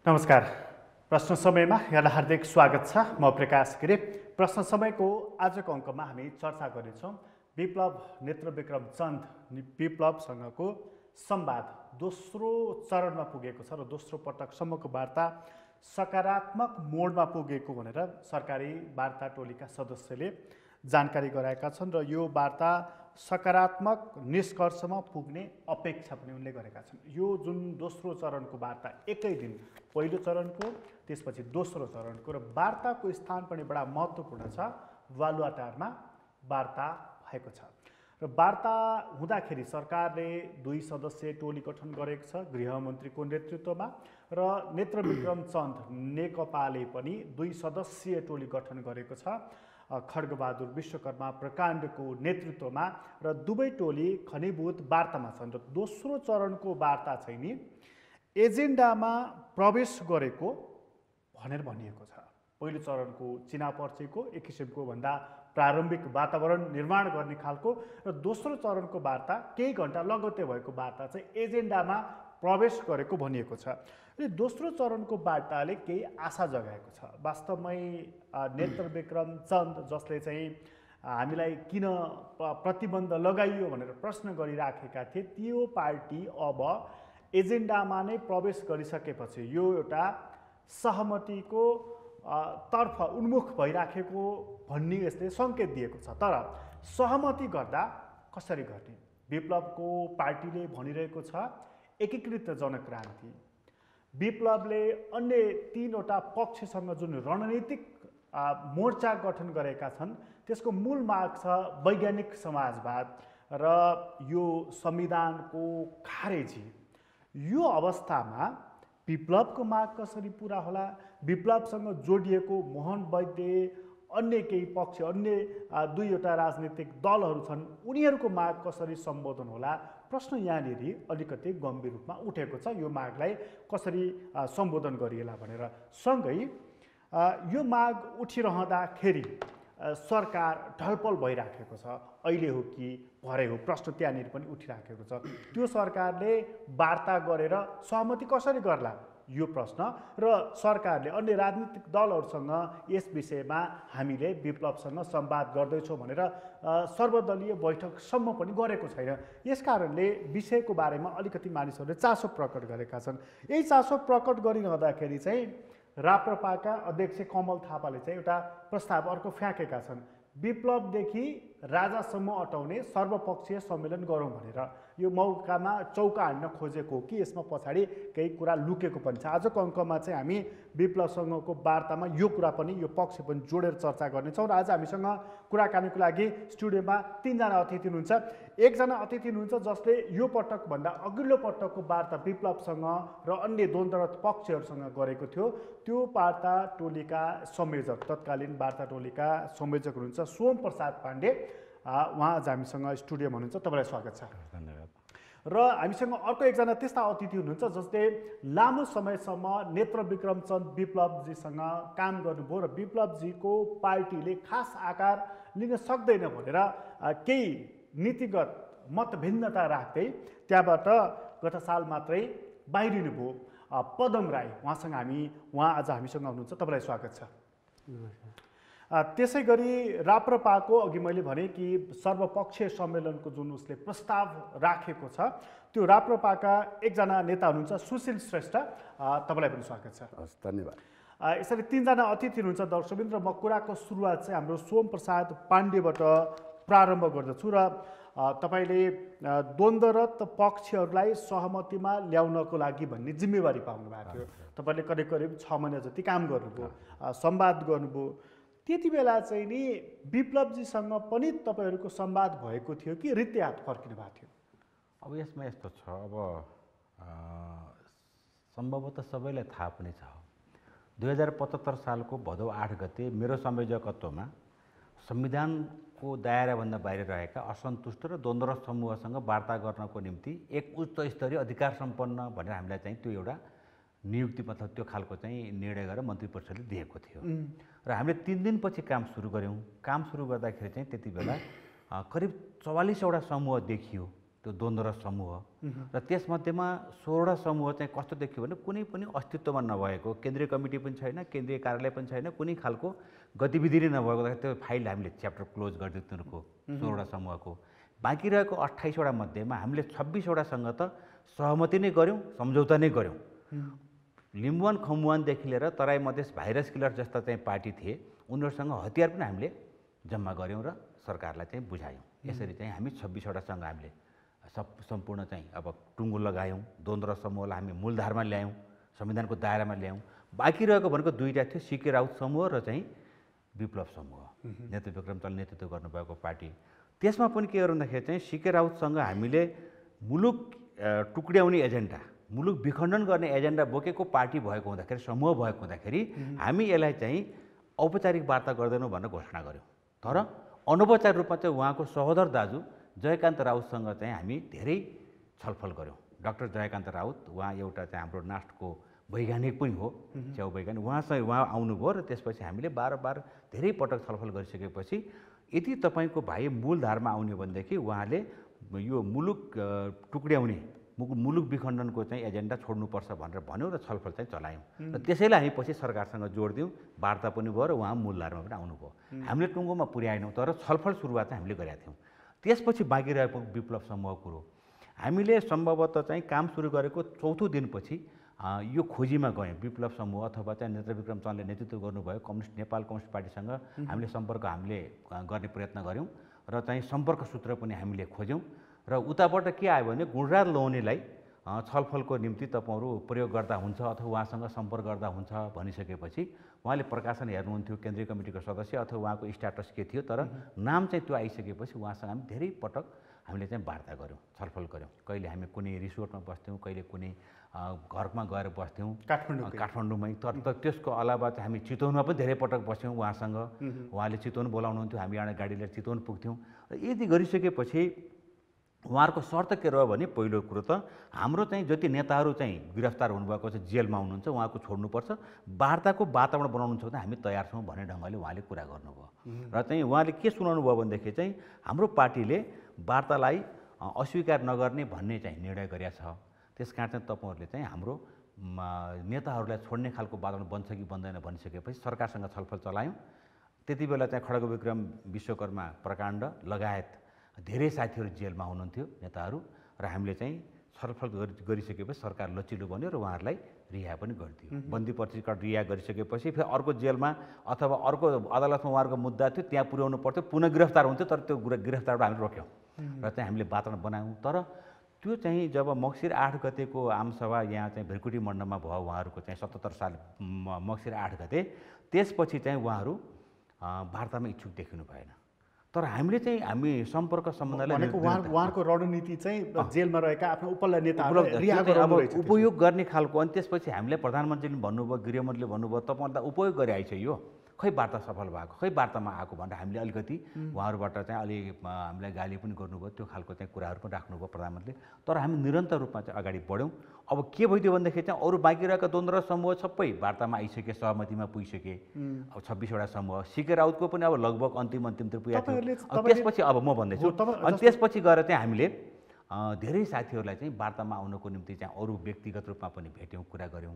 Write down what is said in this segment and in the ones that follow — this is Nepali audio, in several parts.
नमस्कार। प्रश्न समयमा यहाँलाई हार्दिक स्वागत छ। म प्रकाश गिरी। प्रश्न समयको आजको अङ्कमा हामी चर्चा गर्नेछौँ विप्लव नेत्रविक्रम चन्द विप्लवसँगको संवाद दोस्रो चरणमा पुगेको छ र दोस्रो पटकसम्मको वार्ता सकारात्मक मोडमा पुगेको भनेर सरकारी वार्ता टोलीका सदस्यले जानकारी गराएका छन् र यो वार्ता सकारात्मक निष्कर्षमा पुग्ने अपेक्षा पनि उनले गरेका छन्। यो जुन दोस्रो चरणको वार्ता एकै दिन पहिलो चरणको त्यसपछि दोस्रो चरणको र वार्ताको स्थान पनि बडा महत्त्वपूर्ण छ। बालुवाटारमा वार्ता भएको छ र वार्ता हुँदाखेरि सरकारले 2 सदस्यीय टोली गठन गरेको छ गृहमन्त्रीको नेतृत्वमा र नेत्रविक्रम चन्द नेकपाले पनि 2 सदस्यीय टोली गठन गरेको छ खड्गबहादुर विश्वकर्मा प्रकाण्डको नेतृत्वमा र दुवै टोली घनीभूत वार्तामा छन् र दोस्रो चरणको वार्ता चाहिँ नि एजेन्डामा प्रवेश गरेको भनेर भनिएको छ। पहिलो चरणको चिना परिचयको एक किसिमको भन्दा प्रारम्भिक वातावरण निर्माण गर्ने खालको र दोस्रो चरणको वार्ता केही घण्टा लगत्तै भएको वार्ता चाहिँ एजेन्डामा प्रवेश गरेको भनिएको छ। र दोस्रो चरणको वार्ताले केही आशा जगाएको छ। वास्तवमै नेत्रविक्रम चन्द जसले चाहिँ हामीलाई किन प्रतिबन्ध लगाइयो भनेर प्रश्न गरिराखेका थिए त्यो पार्टी अब एजेन्डामा नै प्रवेश गरिसकेपछि यो एउटा सहमतिको तर्फ उन्मुख भइराखेको भन्ने यसले सङ्केत दिएको छ। तर सहमति गर्दा कसरी गर्ने? विप्लवको पार्टीले भनिरहेको छ एकीकृत जनक्रान्ति। विप्लवले अन्य 3वटा पक्षसँग जुन रणनीतिक मोर्चा गठन गरेका छन् त्यसको मूल माग छ वैज्ञानिक समाजवाद र यो संविधानको खारेजी। यो अवस्थामा विप्लवको माग कसरी पुरा होला? विप्लवसँग जोडिएको मोहन वैद्य अन्य केही पक्ष अन्य 2वटा राजनीतिक दलहरू छन् उनीहरूको माग कसरी सम्बोधन होला? प्रश्न यहाँनिर अलिकति गम्भीर रूपमा उठेको छ। यो मागलाई कसरी सम्बोधन गरिएला भनेर। सँगै यो माग उठिरहँदाखेरि सरकार ढलपल भइराखेको छ। अहिले हो कि भरे हो प्रश्न त्यहाँनिर पनि उठिराखेको छ। त्यो सरकारले वार्ता गरेर सहमति कसरी गर्ला यो प्रश्न र सरकारले अन्य राजनीतिक दलहरूसँग यस विषयमा हामीले विप्लवसँग संवाद गर्दैछौँ भनेर सर्वदलीय बैठकसम्म पनि गरेको छैन। यसकारणले विषयको बारेमा अलिकति मानिसहरूले चासो प्रकट गरेका छन्। यही चासो प्रकट गरिरहँदाखेरि चाहिँ राप्रपाका अध्यक्ष कमल थापाले चाहिँ एउटा प्रस्ताव अर्को फ्याँकेका छन्। विप्लवदेखि राजासम्म अटाउने सर्वपक्षीय सम्मेलन गरौँ भनेर। यो मौकामा चौका हान्न खोजेको हो कि यसमा पछाडि केही कुरा लुकेको पनि छ? आजको अङ्कमा चाहिँ हामी विप्लवसँगको वार्तामा यो कुरा पनि यो पक्ष पनि जोडेर चर्चा गर्नेछौँ र आज हामीसँग कुराकानीको लागि स्टुडियोमा 3 जना अतिथि हुनुहुन्छ। एकजना अतिथि हुनुहुन्छ जसले यो पटकभन्दा अघिल्लो पटकको वार्ता विप्लवसँग र अन्य द्वन्द्वरत पक्षहरूसँग गरेको थियो। त्यो वार्ता टोलीका संयोजक तत्कालीन वार्ता टोलीका संयोजक हुनुहुन्छ सोम प्रसाद पाण्डे। उहाँ आज हामीसँग स्टुडियोमा हुनुहुन्छ। तपाईँलाई स्वागत छ। धन्यवाद। र हामीसँग अर्को एकजना त्यस्ता अतिथि हुनुहुन्छ जसले लामो समयसम्म नेत्रविक्रम चन्द विप्लवजीसँग काम गर्नुभयो र विप्लवजीको पार्टीले खास आकार लिन सक्दैन भनेर केही नीतिगत मतभिन्नता राख्दै त्यहाँबाट गत साल मात्रै बाहिरिनुभयो पदम राई। उहाँ आज हामीसँग हुनुहुन्छ। तपाईँलाई स्वागत छ। त्यसै गरी राप्रपाको अघि मैले भने कि सर्वपक्षीय सम्मेलनको जुन उसले प्रस्ताव राखेको छ त्यो राप्रपाका एकजना नेता हुनुहुन्छ सुशील श्रेष्ठ। तपाईँलाई पनि स्वागत छ। हस्, धन्यवाद। यसरी 3 जना अतिथि हुनुहुन्छ दर्शकबिन र म कुराको सुरुवात चाहिँ हाम्रो सोम प्रसाद पाण्डेबाट प्रारम्भ गर्दछु र तपाईँले द्वन्द्वरत पक्षहरूलाई सहमतिमा ल्याउनको लागि भन्ने जिम्मेवारी पाउनु भएको थियो। तपाईँले करिब 6 महिना जति काम गर्नुभयो, संवाद गर्नुभयो। त्यति बेला चाहिँ नि विप्लवजीसँग पनि तपाईँहरूको संवाद भएको थियो कि रित्ते हात फर्किनु भएको थियो? अब यसमा यस्तो छ, अब सम्भवतः सबैलाई थाहा पनि छ 2075 सालको भदौ 8 गते मेरो संयोजकत्वमा संविधानको दायराभन्दा बाहिर रहेका असन्तुष्ट र द्वन्द्वरत समूहसँग वार्ता गर्नको निम्ति एक उच्च स्तरीय अधिकार सम्पन्न भनेर हामीलाई चाहिँ त्यो एउटा नियुक्ति मतलब त्यो खालको चाहिँ निर्णय गरेर मन्त्री परिषदले दिएको थियो र हामीले 3 दिनपछि काम सुरु गऱ्यौँ। काम सुरु गर्दाखेरि चाहिँ त्यति बेला करिब 44वटा समूह देखियो। त्यो द्वन्द्व समूह र त्यसमध्येमा 16 समूह चाहिँ कस्तो देखियो भने कुनै पनि अस्तित्वमा नभएको, केन्द्रीय कमिटी पनि छैन, केन्द्रीय कार्यालय पनि छैन, कुनै खालको गतिविधि नै नभएको, त्यो फाइल हामीले च्याप्टर क्लोज गरिदियो तिनीहरूको 16 समूहको। बाँकी रहेको 28वटा मध्येमा हामीले 26वटासँग त सहमति नै गऱ्यौँ, सम्झौता नै गऱ्यौँ। लिम्बुवान खम्बुवानदेखि लिएर तराई मधेस भाइरस किलर जस्ता चाहिँ पार्टी थिए, उनीहरूसँग हतियार पनि हामीले जम्मा गऱ्यौँ र सरकारलाई चाहिँ बुझायौँ। यसरी चाहिँ हामी 26वटासँग हामीले सम्पूर्ण चाहिँ अब टुङ्गो लगायौँ, द्वन्द्व समूहलाई हामी मूलधारमा ल्यायौँ, संविधानको दायरामा ल्यायौँ। बाँकी रहेको भनेको दुईवटा थियो, सिके राउत समूह र चाहिँ विप्लव समूह, नेतृत्व विक्रम चन्दले नेतृत्व गर्नुभएको पार्टी। त्यसमा पनि के गर्नु भन्दाखेरि चाहिँ सिके राउतसँग हामीले मुलुक टुक्र्याउने एजेन्डा, मुलुक विखण्डन गर्ने एजेन्डा बोकेको पार्टी भएको हुँदाखेरि, समूह भएको हुँदाखेरि हामी यसलाई चाहिँ औपचारिक वार्ता गर्दैनौँ भनेर घोषणा गऱ्यौँ। तर अनौपचारिक रूपमा चाहिँ उहाँको सहोदर दाजु जयकान्त राउतसँग चाहिँ हामी धेरै छलफल गऱ्यौँ। डाक्टर जयकान्त राउत उहाँ एउटा चाहिँ हाम्रो नास्टको वैज्ञानिक पनि हो, च्याउ वैज्ञानिक, उहाँ आउनुभयो र त्यसपछि हामीले बार धेरै पटक छलफल गरिसकेपछि यदि तपाईँको भाइ मूलधारमा आउने भनेदेखि उहाँले यो मुलुक टुक्र्याउने, मुलुक विखण्डनको चाहिँ एजेन्डा छोड्नुपर्छ भनेर भन्यो र छलफल चाहिँ चलायौँ। र त्यसैलाई हामी पछि सरकारसँग जोड दियौँ, वार्ता पनि भयो र उहाँ मूलधारमा पनि आउनुभयो। हामीले टुङ्गोमा पुर्याएनौँ, तर छलफल सुरुवात चाहिँ हामीले गरेका थियौँ। त्यसपछि बाँकी रहेको विप्लव समूह कुरो हामीले सम्भवतः चाहिँ काम सुरु गरेको 4औं दिनपछि यो खोजीमा गयौँ। विप्लव समूह अथवा चाहिँ नेत्र विक्रम चन्दले नेतृत्व गर्नुभयो नेपाल कम्युनिस्ट पार्टीसँग हामीले सम्पर्क गर्ने प्रयत्न गऱ्यौँ र चाहिँ सम्पर्क सूत्र पनि हामीले खोज्यौँ। र उताबाट के आयो भने गुणराज लोहनीलाई छलफलको निम्ति तपाईँहरू प्रयोग गर्दा हुन्छ अथवा उहाँसँग सम्पर्क गर्दा हुन्छ भनिसकेपछि उहाँले प्रकाशन हेर्नुहुन्थ्यो, केन्द्रीय कमिटीको सदस्य अथवा उहाँको स्ट्याटस के थियो, तर नाम चाहिँ त्यो आइसकेपछि उहाँसँग हामी धेरै पटक हामीले चाहिँ वार्ता गऱ्यौँ, छलफल गऱ्यौँ। कहिले हामी कुनै रिसोर्टमा बस्थ्यौँ, कहिले कुनै घरमा गएर बस्थ्यौँ काठमाडौँमै। तर त्यसको अलावा चाहिँ हामी चितवनमा पनि धेरै पटक बस्थ्यौँ उहाँसँग। उहाँले चितवन बोलाउनुहुन्थ्यो, हामी यहाँ गाडी लिएर चितवन पुग्थ्यौँ। र यदि गरिसकेपछि उहाँहरूको शर्त के रह्यो भने पहिलो कुरो त हाम्रो चाहिँ जति नेताहरू चाहिँ गिरफ्तार हुनुभएको छ, जेलमा हुनुहुन्छ, उहाँको छोड्नुपर्छ, वार्ताको वातावरण बनाउनुहुन्छ भने हामी तयार छौँ भन्ने ढङ्गले उहाँले कुरा गर्नुभयो। र चाहिँ उहाँले के सुनाउनु भयो भनेदेखि चाहिँ हाम्रो पार्टीले वार्तालाई अस्वीकार नगर्ने भन्ने चाहिँ निर्णय गरेका छ। त्यस कारण चाहिँ तपाईँहरूले चाहिँ हाम्रो नेताहरूलाई छोड्ने खालको वातावरण बन्छ कि बन्दैन भनिसकेपछि सरकारसँग छलफल चलायौँ। त्यति बेला चाहिँ खड्ग विक्रम विश्वकर्मा प्रकाण्ड लगायत धेरै साथीहरू जेलमा हुनुहुन्थ्यो नेताहरू, र हामीले चाहिँ छलफल गरिसकेपछि सरकार लचिलो बन्यो र उहाँहरूलाई रिहा पनि गरिदियो। बन्दी प्रतिकट रिहा गरिसकेपछि फेरि अर्को जेलमा अथवा अर्को अदालतमा उहाँहरूको मुद्दा थियो, त्यहाँ पुर्याउनु पर्थ्यो, पुनः गिरफ्तार हुन्थ्यो, तर त्यो गिरफ्तारबाट हामीले रोक्यौँ र चाहिँ हामीले वातावरण बनायौँ। तर त्यो चाहिँ जब मङ्सिर 8 गतेको आमसभा यहाँ चाहिँ भृकुटी मण्डपमा भयो उहाँहरूको चाहिँ 77 साल मङ्सिर 8 गते, त्यसपछि चाहिँ उहाँहरू वार्तामा इच्छुक देखिनु भएन। तर हामीले चाहिँ हामी सम्पर्क सम्बन्धलाई उहाँहरूको रणनीति चाहिँ जेलमा रहेका आफ्नो उपल्ला नेताहरू उपयोग गर्ने खालको। अनि त्यसपछि हामीले प्रधानमन्त्रीले भन्नुभयो, गृहमन्त्रीले भन्नुभयो, तपाईँहरूलाई उपयोग गरे आइछ, यो खै वार्ता सफल भएको, खै वार्तामा आएको भनेर हामीले अलिकति उहाँहरूबाट चाहिँ अलि हामीलाई गाली पनि गर्नुभयो, त्यो खालको चाहिँ कुराहरू पनि राख्नुभयो प्रधानमन्त्रीले। तर हामी निरन्तर रूपमा चाहिँ अगाडि बढ्यौँ। अब के भइदियो भनेदेखि चाहिँ अरू बाँकी रहेका द्वन्द्व समूह सबै वार्तामा आइसके, सहमतिमा पुगिसके। अब 26वटा समूह, सिके राउतको पनि अब लगभग अन्तिमतिर पुगेको थियो। त्यसपछि अब म भन्दैछु, अनि त्यसपछि गएर चाहिँ हामीले धेरै साथीहरूलाई चाहिँ वार्तामा आउनको निम्ति चाहिँ अरू व्यक्तिगत रूपमा पनि भेट्यौँ, कुरा गऱ्यौँ।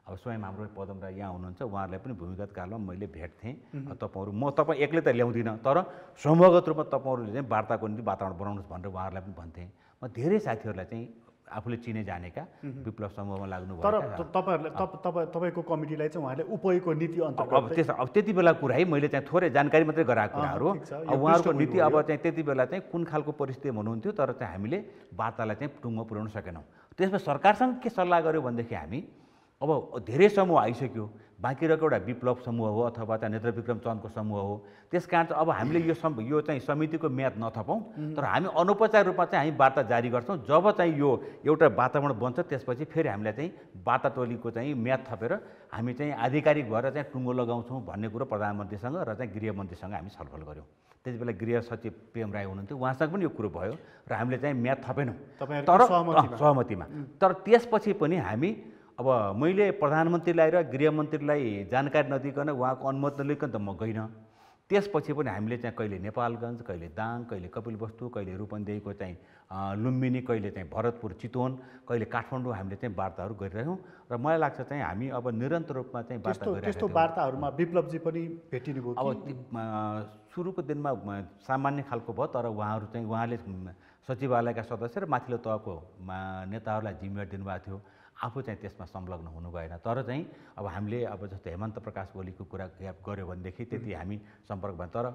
अब स्वयं हाम्रो पदम राई यहाँ हुनुहुन्छ, उहाँहरूलाई पनि भूमिगत कालमा मैले भेट्थेँ। तपाईँ एक्लै त ल्याउँदिनँ, तर समूहगत रूपमा तपाईँहरूले चाहिँ वार्ताको निम्ति वातावरण बनाउनुहोस् भनेर उहाँहरूलाई पनि भन्थेँ। म धेरै साथीहरूलाई चाहिँ आफूले चिने जानेका विप्लव समूहमा लाग्नु भयो। तर तपाईँको कमिटीलाई चाहिँ उहाँले उपयोगको नीति अन्तर्गत अब त्यति बेला कुरा है, मैले चाहिँ थोरै जानकारी मात्रै गराएको कुराहरू। अब उहाँहरूको नीति अब चाहिँ त्यति बेला चाहिँ कुन खालको परिस्थिति हुनुहुन्थ्यो, तर चाहिँ हामीले वार्तालाई चाहिँ टुङ्गो पुर्याउन सकेनौँ। त्यसमा सरकारसँग के सल्लाह गऱ्यो भनेदेखि हामी अब धेरै समूह आइसक्यो, बाँकी रहेको एउटा विप्लव समूह हो अथवा चाहिँ नेत्र विक्रम चन्दको समूह हो। त्यस कारण चाहिँ अब हामीले यो चाहिँ समितिको म्याद नथपौँ, तर हामी अनौपचारिक रूपमा चाहिँ हामी वार्ता जारी गर्छौँ। जब चाहिँ यो एउटा वातावरण बन्छ त्यसपछि फेरि हामीलाई चाहिँ वार्ता टोलीको चाहिँ म्याद थपेर हामी चाहिँ आधिकारिक भएर चाहिँ टुङ्गो लगाउँछौँ भन्ने कुरो प्रधानमन्त्रीसँग र चाहिँ गृहमन्त्रीसँग हामी छलफल गऱ्यौँ। त्यति बेला गृह सचिव PM राई हुनुहुन्थ्यो, उहाँसँग पनि यो कुरो भयो र हामीले चाहिँ म्याद थपेनौँ तर सहमतिमा। तर त्यसपछि पनि हामी अब मैले प्रधानमन्त्रीलाई र गृहमन्त्रीलाई जानकारी नदिकन उहाँको अनुमति नलिकन त म गइनँ। त्यसपछि पनि हामीले चाहिँ कहिले नेपालगञ्ज, कहिले दाङ, कहिले कपिलवस्तु, कहिले रूपन्देहीको चाहिँ लुम्बिनी, कहिले चाहिँ भरतपुर चितवन, कहिले काठमाडौँ हामीले चाहिँ वार्ताहरू गरिरहेछौँ र मलाई लाग्छ चाहिँ हामी अब निरन्तर रूपमा चाहिँ वार्ता गरिरहेका त्यस्तो वार्ताहरूमा विप्लवजी पनि भेटिनु भयो? अब सुरुको दिनमा सामान्य खालको भयो, तर उहाँले सचिवालयका सदस्य र माथिल्लो तहको नेताहरूलाई जिम्मेवारी दिनुभएको थियो। आफू चाहिँ त्यसमा संलग्न हुनु भएन। तर चाहिँ अब हामीले अब जस्तो हेमन्त प्रकाश ओलीको कुरा गऱ्यो भनेदेखि त्यति हामी सम्पर्क भएन। तर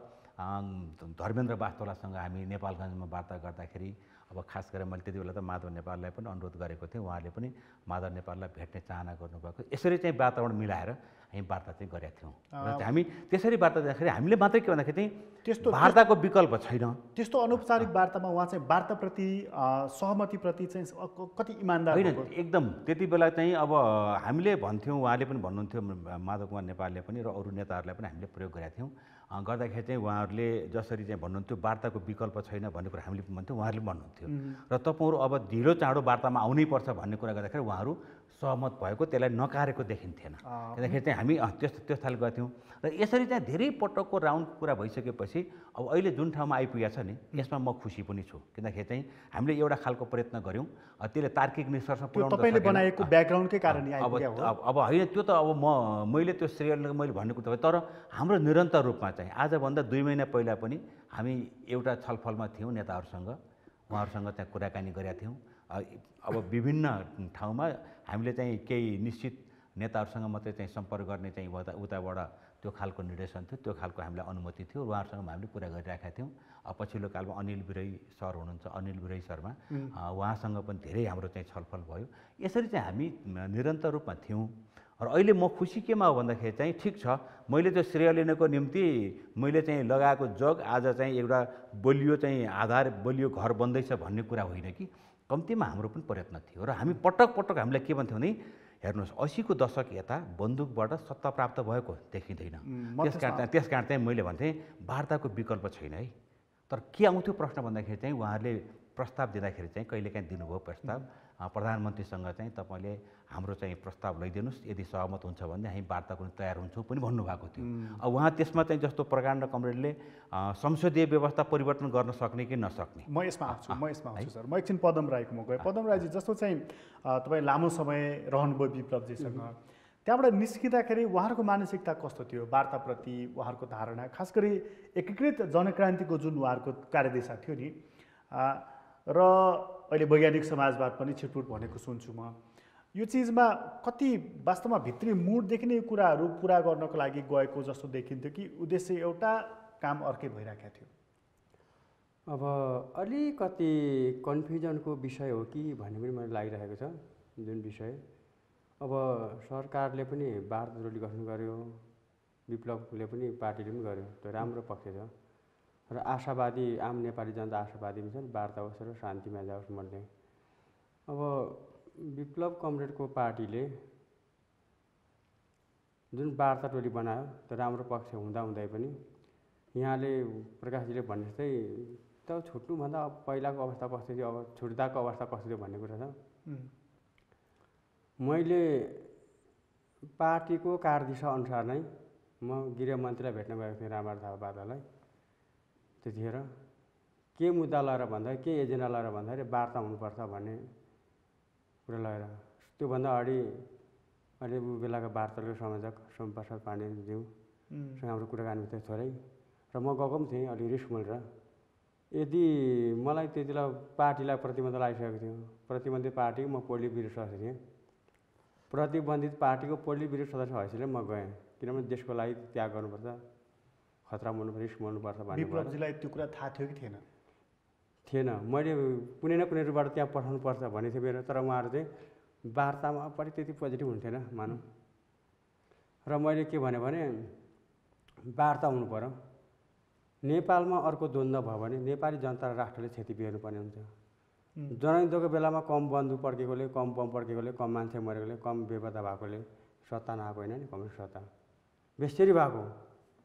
धर्मेन्द्र वास्तोलासँग हामी नेपालगञ्जमा वार्ता गर्दाखेरि अब खास गरेर मैले त्यति बेला त माधव नेपाललाई पनि अनुरोध गरेको थिएँ, उहाँले पनि माधव नेपाललाई भेट्ने चाहना गर्नुभएको। यसरी चाहिँ वातावरण मिलाएर हामी वार्ता चाहिँ गरेका थियौँ र हामी त्यसरी वार्ता गर्दाखेरि हामीले मात्रै के भन्दाखेरि त्यस्तो वार्ताको विकल्प छैन। त्यस्तो अनौपचारिक वार्तामा उहाँ चाहिँ वार्ताप्रति सहमतिप्रति चाहिँ कति इमान्दार होइन? एकदम त्यति बेला चाहिँ अब हामीले भन्थ्यौँ, उहाँले पनि भन्नुहुन्थ्यो, माधव कुमार नेपालले पनि र अरू नेताहरूलाई पनि हामीले प्रयोग गरेका थियौँ। गर्दाखेरि चाहिँ उहाँहरूले जसरी चाहिँ भन्नुहुन्थ्यो वार्ताको विकल्प छैन भन्ने कुरा हामीले पनि भन्थ्यौँ, उहाँहरूले पनि भन्नुहुन्थ्यो र तपाईँहरू अब ढिलो चाँडो वार्तामा आउनै पर्छ भन्ने कुरा गर्दाखेरि उहाँहरू सहमत भएको, त्यसलाई नकारेको देखिन्थेन। किनखेरि चाहिँ हामी त्यस्तो खाले गर्थ्यौँ र यसरी चाहिँ धेरै पटकको राउन्ड कुरा भइसकेपछि अब अहिले जुन ठाउँमा आइपुगेको छ नि यसमा म खुसी पनि छु। किनखेरि चाहिँ हामीले एउटा खालको प्रयत्न गऱ्यौँ, त्यसले तार्किक निष्कर्षमा पुर्याउन तपाईले बनाएको ब्याकग्राउन्डकै कारणले आइपुग्यो हो। अब होइन, त्यो त अब मैले त्यो श्रेय मैले भन्ने कुरा, तर हाम्रो निरन्तर रूपमा चाहिँ आजभन्दा 2 महिना पहिला पनि हामी एउटा छलफलमा थियौँ नेताहरूसँग, उहाँहरूसँग चाहिँ कुराकानी गरेका थियौँ। अब विभिन्न ठाउँमा हामीले चाहिँ केही निश्चित नेताहरूसँग मात्रै चाहिँ सम्पर्क गर्ने चाहिँ उताबाट त्यो खालको निर्देशन थियो, त्यो खालको हामीलाई अनुमति थियो, उहाँहरूसँग हामीले कुरा गरिरहेका थियौँ। पछिल्लो कालमा अनिल बिरई सर हुनुहुन्छ, अनिल बिरई शर्मा, उहाँसँग पनि धेरै हाम्रो चाहिँ छलफल भयो। यसरी चाहिँ हामी निरन्तर रूपमा थियौँ र अहिले म खुसी केमा हो भन्दाखेरि चाहिँ ठिक छ, मैले त्यो श्रेय लिनको निम्ति मैले चाहिँ लगाएको जग आज चाहिँ एउटा बलियो चाहिँ आधार, बलियो घर बन्दैछ भन्ने कुरा होइन कि कम्तीमा हाम्रो पनि प्रयत्न थियो। र हामी पटक हामीलाई के भन्थ्यौँ भने हेर्नुहोस् 80को दशक यता बन्दुकबाट सत्ता प्राप्त भएको देखिँदैन। त्यस कारण चाहिँ मैले भन्थेँ वार्ताको विकल्प छैन है। तर के आउँथ्यो प्रश्न भन्दाखेरि चाहिँ उहाँहरूले प्रस्ताव दिँदाखेरि चाहिँ कहिलेकाहीँ दिनुभयो प्रस्ताव, प्रधानमन्त्रीसँग चाहिँ तपाईँले हाम्रो चाहिँ प्रस्ताव लैदिनुहोस्, यदि सहमत हुन्छ भने हामी वार्ताको तयार हुन्छौँ पनि भन्नुभएको थियो। अब उहाँ त्यसमा चाहिँ जस्तो प्रकाण्ड कमरेडले संसदीय व्यवस्था परिवर्तन गर्न सक्ने कि नसक्ने, म यसमा आउँछु सर। म एकछिन पदम राईकोमा गएँ। पदम राईजी, जस्तो चाहिँ तपाईँ लामो समय रहनुभयो विप्लवजीसँग, त्यहाँबाट निस्किँदाखेरि उहाँहरूको मानसिकता कस्तो थियो वार्ताप्रति, उहाँहरूको धारणा, खास गरी एकीकृत जनक्रान्तिको जुन उहाँहरूको कार्यदिशा थियो नि, र अहिले वैज्ञानिक समाजवाद पनि छिटपुट भनेको सुन्छु म, यो चिजमा कति वास्तवमा भित्री मुडदेखि नै कुराहरू पुरा गर्नको लागि गएको जस्तो देखिन्थ्यो कि उद्देश्य एउटा काम अर्कै भइरहेको थियो? अब अलिकति कन्फ्युजनको विषय हो कि भन्ने पनि मलाई लागिरहेको छ। जुन विषय अब सरकारले पनि वार्ता गठन गर्यो, विप्लवले पनि पार्टीले पनि गर्यो, त्यो राम्रो पक्ष छ र आशावादी आम नेपाली जनता आशावादी पनि छन्, वार्ता होस् र शान्तिमा जाओस् भन्ने। अब विप्लव कमरेडको पार्टीले जुन वार्ता टोली बनायो त्यो राम्रो पक्ष हुँदाहुँदै पनि यहाँले प्रकाशजीले भने जस्तै त छुट्नुभन्दा पहिलाको अवस्था कस्तो थियो, अब छुट्दाको अवस्था कस्तो थियो भन्ने कुरा छ। मैले पार्टीको कार्यदिशा अनुसार नै म गृहमन्त्रीलाई भेट्न गएको थिएँ, रामहार थापालाई। त्यतिखेर के मुद्दा लगाएर भन्दा, के एजेन्डा लगाएर भन्दाखेरि वार्ता हुनुपर्छ भन्ने कुरा लगाएर, त्योभन्दा अगाडि अहिले बेलाका वार्ताको संयोजक सोमप्रसाद पाण्डेज्यूसँग हाम्रो कुराकानी थियो थोरै, र म गएको पनि थिएँ अलि रिस्क मोलेर। यदि मलाई त्यति बेला पार्टीलाई प्रतिबन्ध लागिसकेको थियो, प्रतिबन्धित पार्टीको म पोलिट ब्युरो सदस्य थिएँ, प्रतिबन्धित पार्टीको पोलिट ब्युरो सदस्य हैसियतले म गएँ, किनभने देशको लागि त्याग गर्नुपर्छ, खतरा मोल्नुपर्छ, रिस्क मोल्नुपर्छ भन्ने। विप्लवजीलाई त्यो कुरा थाहा थियो कि थिएन? थिएन, मैले कुनै न कुनै रूपबाट त्यहाँ पठाउनुपर्छ भन्ने थियो मेरो, तर उहाँहरू चाहिँ वार्तामा पनि त्यति पोजिटिभ हुन्थेन मानौँ। र मैले के भने वार्ता हुनु पर्यो, नेपालमा अर्को द्वन्द्व भयो भने नेपाली जनता र राष्ट्रले क्षति बिहोर्नुपर्ने हुन्छ। जनयुद्धको बेलामा कम बन्दुक पड्केकोले, कम बम पड्केकोले, कम मान्छे मरेकोले, कम बेपत्ता भएकोले सत्ता नआएको होइन नि, कम्युनिस्ट सत्ता बेसरी भएको,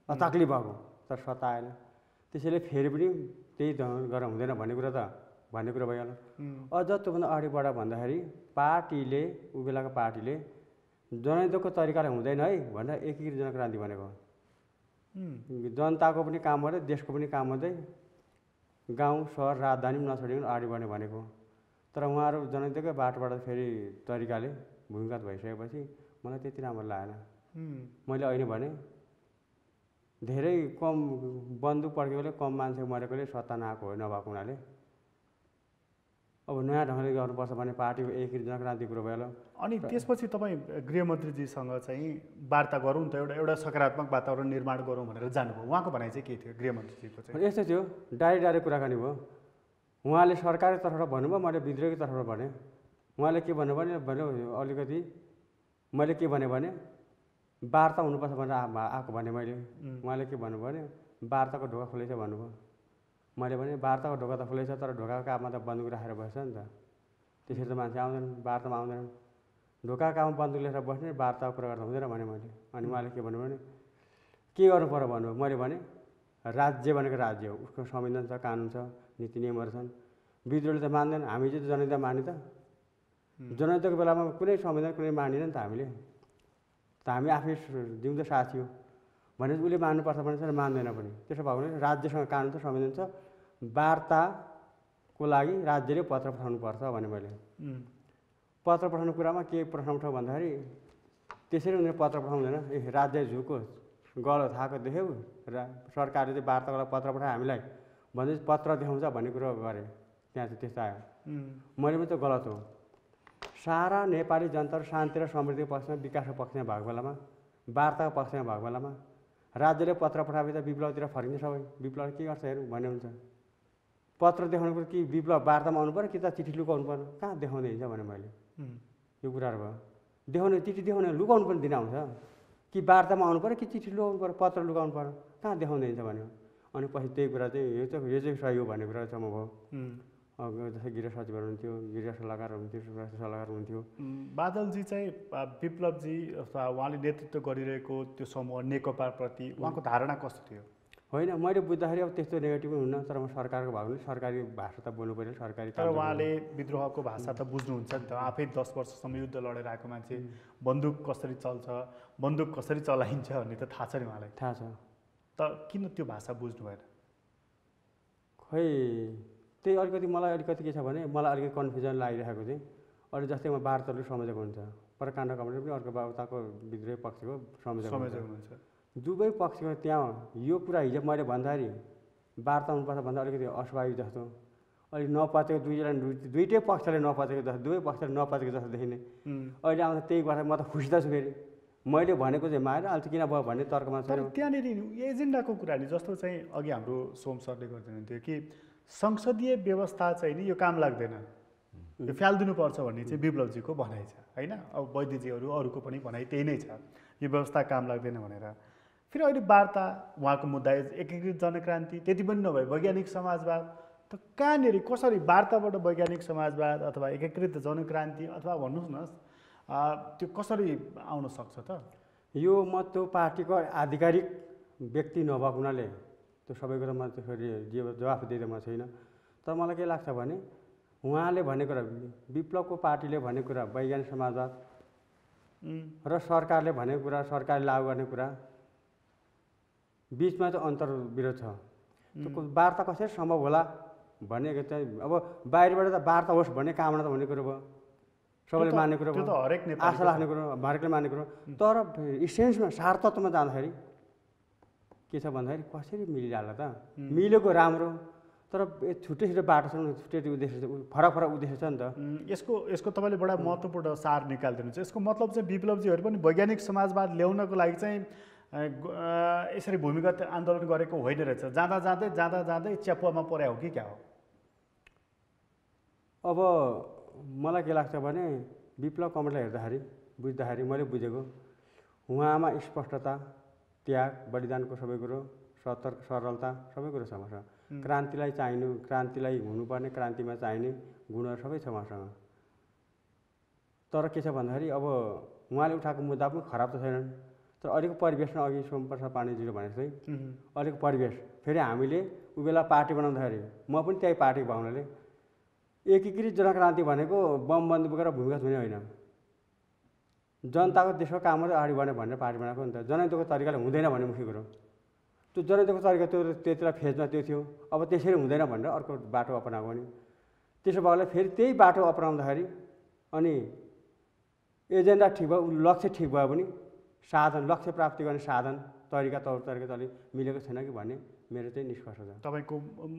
अताक्ली भएको, तर सत्ता आएन। त्यसैले फेरि पनि त्यही गरेर हुँदैन भन्ने कुरा भइहाल्यो। अझ त्योभन्दा अगाडिबाट भन्दाखेरि पार्टीले, ऊ बेलाको पार्टीले जनयुद्धको तरिकाले हुँदैन है भनेर एकीकृत जनक्रान्ति भनेको जनताको पनि काम गर्दै देशको पनि काम गर्दै गाउँ सहर राजधानी पनि नछोडिकन अगाडि बढ्ने भनेको। तर उहाँहरू जनताकै बाटोबाट फेरि तरिकाले भूमिगत भइसकेपछि मलाई त्यति राम्रो लागेन। मैले अहिले भने धेरै कम बन्दुक पड्केकोले कम मान्छे मरेकोले सत्ता नआएको हो नभएको हुनाले अब नयाँ ढङ्गले गर्नुपर्छ भने पार्टीको एकीकृत जनक्रान्ति कुरो भयो। अनि त्यसपछि तपाईँ गृहमन्त्रीजीसँग चाहिँ वार्ता गरौँ त एउटा सकारात्मक वातावरण निर्माण गरौँ भनेर जानुभयो। उहाँको भनाइ चाहिँ के थियो गृहमन्त्रीजीको चाहिँ? यस्तो थियो, डाइरेक्ट कुराकानी भयो। उहाँले सरकारको तर्फबाट भन्नुभयो, मैले विद्रोहीको तर्फबाट भने। उहाँले के भन्नु भने अलिकति मैले के भने वार्ता हुनुपर्छ भनेर आएको भने मैले। उहाँले के भन्नुभयो भने वार्ताको ढोका खुलेछ भन्नुभयो। मैले भने वार्ताको ढोका त खुलेछ तर ढोकाको काममा त बन्दुक राखेर बस्छ नि त, त्यसरी त मान्छे आउँदैन, वार्तामा आउँदैन। ढोकाको काममा बन्दुक लिएर बस्ने वार्ताको कुरा गर्दा हुँदैन भने मैले। अनि उहाँले के भन्नुभयो भने के गर्नु पर्यो भन्नुभयो। मैले भने राज्य भनेको राज्य हो, उसको संविधान छ, कानुन छ, नीति नियमहरू छन्। विद्रोहीले त मान्दैन, हामी चाहिँ जनता माने त। जनताको बेलामा कुनै संविधान कुनै मानिन नि त हामीले त, हामी आफै जिउँदो साथी हो भने उसले मान्नुपर्छ भने चाहिँ मान्दैन पनि। त्यसो भएको भने राज्यसँग कानुन छ, संविधान छ, वार्ताको लागि राज्यले पत्र पठाउनुपर्छ भने मैले। पत्र पठाउने कुरामा के प्रश्न उठाउ भन्दाखेरि त्यसरी उनीहरूले पत्र पठाउँदैन, ए राज्य झुको गलत थाहा देख्यौ र सरकारले चाहिँ वार्ताको लागि पत्र पठायो हामीलाई भने पत्र देखाउँछ भन्ने कुरो गरेँ। त्यहाँ चाहिँ त्यस्तो आयो। मैले पनि त गलत हो। सारा नेपाली जनताहरू शान्ति र समृद्धिको पक्षमा, विकासको पक्षमा भएको बेलामा, वार्ताको पक्षमा भएको बेलामा राज्यले पत्र पठाएपछि त विप्लवतिर फर्किन्छ सबै। विप्लव के गर्छ हेरौँ भन्ने हुन्छ। पत्र देखाउनु पर्यो कि विप्लव वार्तामा आउनु पऱ्यो कि त चिठी लुकाउनु पर्यो? कहाँ देखाउँदै हिँड्छ भने मैले। यो कुराहरू भयो। देखाउने चिठी देखाउने लुकाउनु पनि दिन आउँछ कि वार्तामा आउनु पऱ्यो कि चिठी लुकाउनु पऱ्यो, पत्र लुकाउनु पऱ्यो? कहाँ देखाउँदै हिँड्छ भन्यो। अनि पछि त्यही कुरा चाहिँ यो चाहिँ सही हो भन्ने कुरा चाहिँ म भयो। जस्तै गृह सचिवहरू हुन्थ्यो, गृह सल्लाहकार हुन्थ्यो, स्वास्थ्य सल्लाहकार हुन्थ्यो। बादलजी चाहिँ विप्लवजी अथवा उहाँले नेतृत्व गरिरहेको त्यो समूह नेकपाप्रति उहाँको धारणा कस्तो थियो? होइन, मैले बुझ्दाखेरि अब त्यस्तो नेगेटिभ हुन्न, तर म सरकारको भएको भने सरकारी भाषा त बोल्नु पऱ्यो, सरकारी। तर उहाँले विद्रोहको भाषा त बुझ्नुहुन्छ नि त। आफै 10 वर्षसम्म युद्ध लडेर आएको मान्छे, बन्दुक कसरी चल्छ, बन्दुक कसरी चलाइन्छ भन्ने त थाहा छ नि उहाँलाई। थाहा छ। त किन त्यो भाषा बुझ्नु भएन? खै त्यही अलिकति मलाई अलिकति के छ भने मलाई अलिकति कन्फ्युजन लागिरहेको चाहिँ अहिले जस्तै म वार्ताले सम्झेको हुन्छ, प्रकाण्ड कमान्डर पनि अर्को उताको विद्रोही पक्षको सम्झेको हुन्छ। दुवै पक्षको त्यहाँ यो कुरा हिजो मैले भन्दाखेरि वार्ता हुनुपर्छ भन्दा अलिकति अस्वाभाविक जस्तो, अहिले नपचेको दुइटै पक्षले नपचेको जस्तो, दुवै पक्षले नपचेको जस्तो देखिने। अहिले आउँदा त्यही कुरा म त खुसी त छु। फेरि मैले भनेको चाहिँ माएर अहिले किन भयो भन्ने तर्कमा छ। त्यहाँनिर एजेन्डाको कुरा नि जस्तो चाहिँ अघि हाम्रो सोम सरले गरिदिनुहुन्थ्यो कि संसदीय व्यवस्था चाहिँ नि यो काम लाग्दैन, यो फ्यालिदिनुपर्छ भन्ने चाहिँ विप्लवजीको भनाइ छ होइन। अब वैद्यजीहरू अरूको पनि भनाइ त्यही नै छ, यो व्यवस्था काम लाग्दैन भनेर। फेरि अहिले वार्ता उहाँको मुद्दा एकीकृत जनक्रान्ति, त्यति पनि नभए वैज्ञानिक समाजवाद, त कहाँनिर कसरी वार्ताबाट वैज्ञानिक समाजवाद अथवा एकीकृत जनक्रान्ति अथवा भन्नुहोस् न त्यो कसरी आउन सक्छ त? यो म त्यो पार्टीको आधिकारिक व्यक्ति नभएको हुनाले त्यो सबै कुरामा त्यसरी जवाफदेही म छैन। तर मलाई के लाग्छ भने उहाँले भनेको कुरा, विप्लवको पार्टीले भनेको कुरा वैज्ञानिक समाजवाद र सरकारले भनेको कुरा, सरकारले लागू गर्ने कुरा बिचमा चाहिँ अन्तर्विरोध छ। त्यो वार्ता कसरी सम्भव होला भनेको चाहिँ अब बाहिरबाट त वार्ता होस् भन्ने कामना त हुने कुरो भयो, सबैले मान्ने कुरो भयो, आशा राख्ने कुरो, हरेकले मान्ने कुरो। तर इसेन्समा सारतत्वमा जाँदाखेरि के छ भन्दाखेरि कसरी मिलिहाल्ला त? मिलेको राम्रो, तर छुट्टै छुट्टै बाटो छ, छुट्टै उद्देश्य, फरक फरक उद्देश्य छ नि त। यसको तपाईँले बडा महत्त्वपूर्ण सार निकालिदिनुहुन्छ। यसको मतलब चाहिँ विप्लवजीहरू पनि वैज्ञानिक समाजवाद ल्याउनको लागि चाहिँ यसरी भूमिगत आन्दोलन गरेको होइन रहेछ, जाँदा जाँदै च्यापुवामा पर्या हो कि क्या हो? अब मलाई के लाग्छ भने विप्लव कमरेडलाई हेर्दाखेरि बुझ्दाखेरि मैले बुझेको उहाँमा स्पष्टता, त्याग, बलिदानको सबै कुरो, सतर्क, सरलता सबै कुरो छ उहाँसँग। क्रान्तिलाई चाहिने, क्रान्तिलाई हुनुपर्ने, क्रान्तिमा चाहिने गुणहरू सबै छ उहाँसँग। तर के छ भन्दाखेरि अब उहाँले उठाएको मुद्दा पनि खराब त छैनन्, तर अलिक परिवेशमा अघि सोमप्रसाद पाण्डेजीले भनेको चाहिँ अलिक परिवेश फेरि हामीले उ बेला पार्टी बनाउँदाखेरि म पनि त्यही पार्टी भएको हुनाले एकीकृत जनक्रान्ति भनेको बम बन्दुक बोकेर भूमिगत हुने होइन, जनताको देशको काम मात्रै अगाडि बढ्ने भनेर पार्टी बनाएको नि त। जनयुद्धको तरिकाले हुँदैन भन्ने मुख्य कुरो। त्यो जनताको तरिका त्यो त्यति बेला फेजमा त्यो थियो। अब त्यसरी हुँदैन भनेर अर्को बाटो अपनाएको नि। त्यसो भएकोले फेरि त्यही बाटो अपनाउँदाखेरि अनि एजेन्डा ठिक भयो, लक्ष्य ठिक भयो भने साधन, लक्ष्य प्राप्ति गर्ने साधन तरिका तरिका त अलिक मिलेको छैन कि भन्ने मेरो चाहिँ निष्कर्ष छ। तपाईँको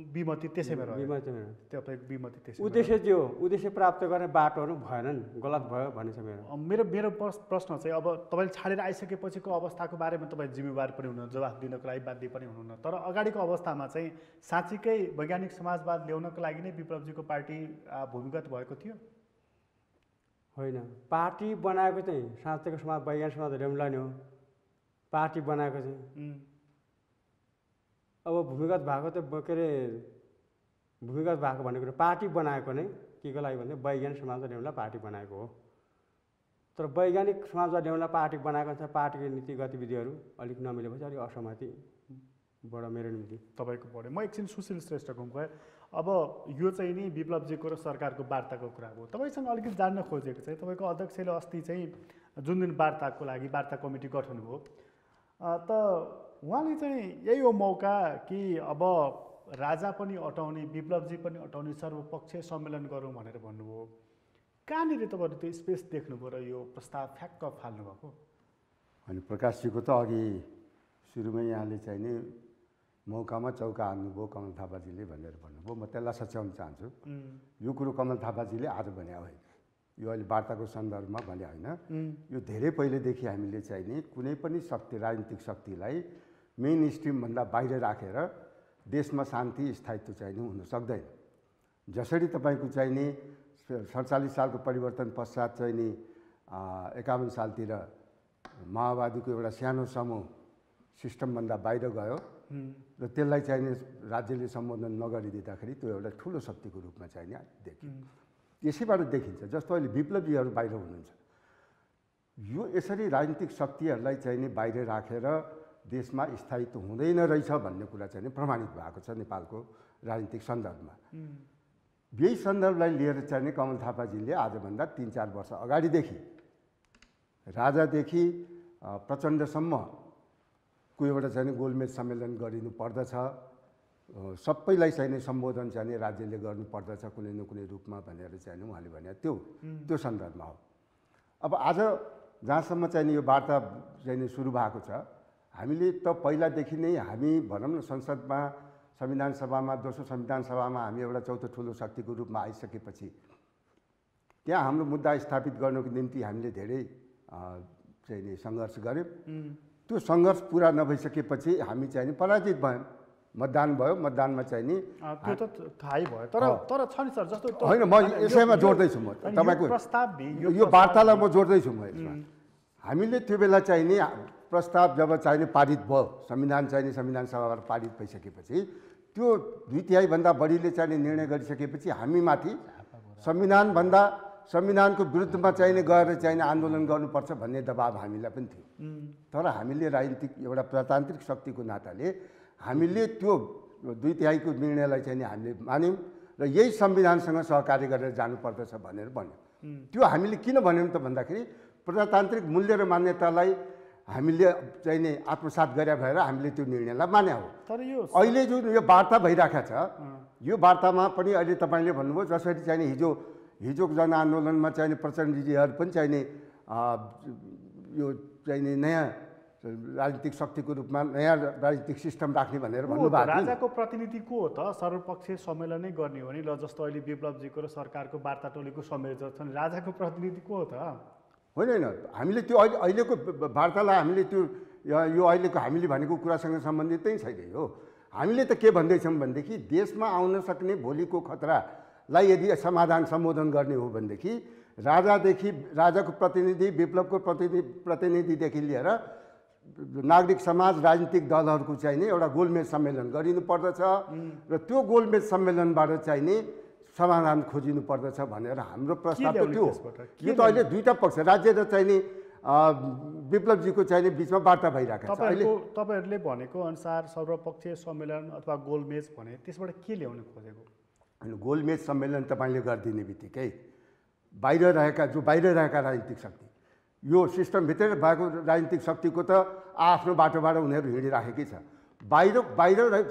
विमति त्यसैमा रह्यो? विमति तपाईँको विमति त्यसै उद्देश्य जो उद्देश्य प्राप्त गर्ने बाटोहरू भएनन्, गलत भयो भन्ने छ मेरो। मेरो प्रश्न चाहिँ अब तपाईँले छाडेर आइसकेपछिको अवस्थाको बारेमा तपाईँ जिम्मेवार पनि हुनुहुन्न, जवाफ दिनको लागि बाध्य पनि हुनुहुन्न। तर अगाडिको अवस्थामा चाहिँ साँच्चीकै वैज्ञानिक समाजवाद ल्याउनको लागि नै विप्लवजीको पार्टी भूमिगत भएको थियो? होइन, पार्टी बनाएको चाहिँ साँच्चैको समाज वैज्ञानिक समाज ल्याउनुलाई नै हो पार्टी बनाएको चाहिँ। अब भूमिगत भएको त के अरे भूमिगत भएको भन्ने कुरो पार्टी बनाएको नै के को लागि भन्दा वैज्ञानिक समाजवाद ल्याउनलाई पार्टी बनाएको हो। तर वैज्ञानिक समाजवाद ल्याउनलाई पार्टी बनाएको छ, पार्टीको नीति गतिविधिहरू अलिक नमिलेपछि अलिक असहमति बडो मेरो निम्ति तपाईँको बढ्यो। म एकछिन सुशील श्रेष्ठको गएँ। अब यो चाहिँ नि विप्लवजीको र सरकारको वार्ताको कुरा हो। तपाईँसँग अलिकति जान्न खोजेको चाहिँ तपाईँको अध्यक्षले अस्ति चाहिँ जुन दिन वार्ताको लागि वार्ता कमिटी गठन भयो त उहाँले चाहिँ यही हो मौका कि अब राजा पनि अटाउने, विप्लवजी पनि अटाउने, सर्वपक्षीय सम्मेलन गरौँ भनेर भन्नुभयो। कहाँनिर तपाईँले त्यो स्पेस देख्नुभयो र यो प्रस्ताव फ्याक्क फाल्नुभएको? अनि प्रकाशजीको त अघि सुरुमै यहाँले चाहिँ नि मौकामा चौका हान्नुभयो कमल थापाजीले भनेर भन्नुभयो। म त्यसलाई सच्याउन चाहन्छु। यो कुरो कमल थापाजीले आज भने होइन, यो अहिले वार्ताको सन्दर्भमा भने होइन। यो धेरै पहिलेदेखि हामीले चाहिँ नि कुनै पनि शक्ति, राजनीतिक शक्तिलाई मेन स्ट्रिमभन्दा बाहिर राखेर देशमा शान्ति स्थायित्व चाहिँ नि हुन सक्दैन। जसरी तपाईँको चाहिँ नि 47 सालको परिवर्तन पश्चात चाहिँ नि 51 सालतिर माओवादीको एउटा सानो समूह सिस्टमभन्दा बाहिर गयो र त्यसलाई चाहिँ नि राज्यले सम्बोधन नगरिदिँदाखेरि त्यो एउटा ठुलो शक्तिको रूपमा चाहिँ नि देखियो। यसैबाट देखिन्छ। जस्तो अहिले विप्लवीहरू बाहिर हुनुहुन्छ, यो यसरी राजनीतिक शक्तिहरूलाई चाहिँ नि बाहिर राखेर देशमा स्थायित्व हुँदैन रहेछ भन्ने कुरा चाहिँ नि प्रमाणित भएको छ नेपालको राजनीतिक सन्दर्भमा। यही सन्दर्भलाई लिएर चाहिँ नि कमल थापाजीले आजभन्दा 3-4 वर्ष अगाडिदेखि राजादेखि प्रचण्डसम्मको एउटा चाहिँ नि गोलमेज सम्मेलन गरिनु पर्दछ, सबैलाई चाहिँ नि सम्बोधन चाहिँ नि राज्यले गर्नुपर्दछ कुनै न कुनै रूपमा भनेर चाहिँ नि उहाँले भने त्यो सन्दर्भमा हो। अब आज जहाँसम्म चाहिँ नि यो वार्ता चाहिँ नि सुरु भएको छ, हामीले त पहिलादेखि नै हामी भनौँ न संसदमा, संविधान सभामा, दोस्रो संविधान सभामा हामी एउटा चौथो ठुलो शक्तिको रूपमा आइसकेपछि त्यहाँ हाम्रो मुद्दा स्थापित गर्नको निम्ति हामीले धेरै चाहिँ नि सङ्घर्ष गऱ्यौँ। त्यो सङ्घर्ष पुरा नभइसकेपछि हामी चाहिँ नि पराजित भयौँ। मतदान भयो, मतदानमा चाहिँ नि त्यो त थाहै भयो। तर छ नि सर, जस्तो होइन, म यसैमा जोड्दैछु। म तपाईँको यो वार्तालाई म जोड्दैछु। म यसमा हामीले त्यो बेला चाहिँ नि प्रस्ताव जब चाहिँ नि पारित भयो, संविधान चाहिँ नि संविधान सभाबाट पारित भइसकेपछि त्यो 2/3 बढीले चाहिँ नि निर्णय गरिसकेपछि हामीमाथि संविधानको विरुद्धमा चाहिँ नि गएर चाहिँ नि आन्दोलन गर्नुपर्छ भन्ने दबाब हामीलाई पनि थियो। तर हामीले राजनीतिक एउटा प्रजातान्त्रिक शक्तिको नाताले हामीले त्यो 2/3 निर्णयलाई चाहिँ नि हामीले मान्यौँ र यही संविधानसँग सहकार्य गरेर जानुपर्दछ भनेर भन्यौँ। त्यो हामीले किन भन्यौँ त भन्दाखेरि प्रजातान्त्रिक मूल्य र मान्यतालाई हामीले चाहिँ नि आत्मसात गरे भएर हामीले त्यो निर्णयलाई मान्या हो। तर यो अहिले जुन यो वार्ता भइरहेको छ, यो वार्तामा पनि अहिले तपाईँले भन्नुभयो जसरी चाहिँ नि हिजोको जनआन्दोलनमा चाहिँ नि प्रचण्डजीहरू पनि चाहिँ नि यो चाहिँ नि नयाँ राजनीतिक शक्तिको रूपमा नयाँ राजनीतिक सिस्टम राख्ने भनेर भन्नुभएको। राजाको प्रतिनिधि को हो त? सर्वपक्षीय सम्मेलन नै गर्ने हो नि। ल जस्तो अहिले विप्लवजीको र सरकारको वार्ता टोलीको संयोजक छन्, राजाको प्रतिनिधि को हो त? होइन, हामीले त्यो अहिलेको वार्तालाई हामीले त्यो यो अहिलेको हामीले भनेको कुरासँग सम्बन्धित नै छैन हो। हामीले त के भन्दैछौँ भनेदेखि देशमा आउन सक्ने भोलिको खतरालाई यदि सम्बोधन गर्ने हो भनेदेखि राजाको प्रतिनिधि, विप्लवको प्रतिनिधिदेखि लिएर नागरिक समाज, राजनीतिक दलहरूको चाहिँ नि एउटा गोलमेज सम्मेलन गरिनु पर्दछ र त्यो गोलमेज सम्मेलनबाट चाहिँ नि समाधान खोजिनु पर्दछ भनेर हाम्रो प्रस्ताव थियो। यो त अहिले दुईटा पक्ष, राज्य र चाहिँ नि विप्लवजीको चाहिँ नि बिचमा वार्ता भइरहेको छ। तपाईँहरूले भनेको अनुसार सर्वपक्षीय सम्मेलन अथवा गोलमेज भने त्यसबाट के ल्याउन खोजेको? होइन, गोलमेज सम्मेलन तपाईँले गरिदिने बित्तिकै बाहिर रहेका राजनीतिक शक्ति, यो सिस्टमभित्र भएको राजनीतिक शक्तिको त आफ्नो बाटोबाट उनीहरू हिँडिराखेकै छ। बाहिर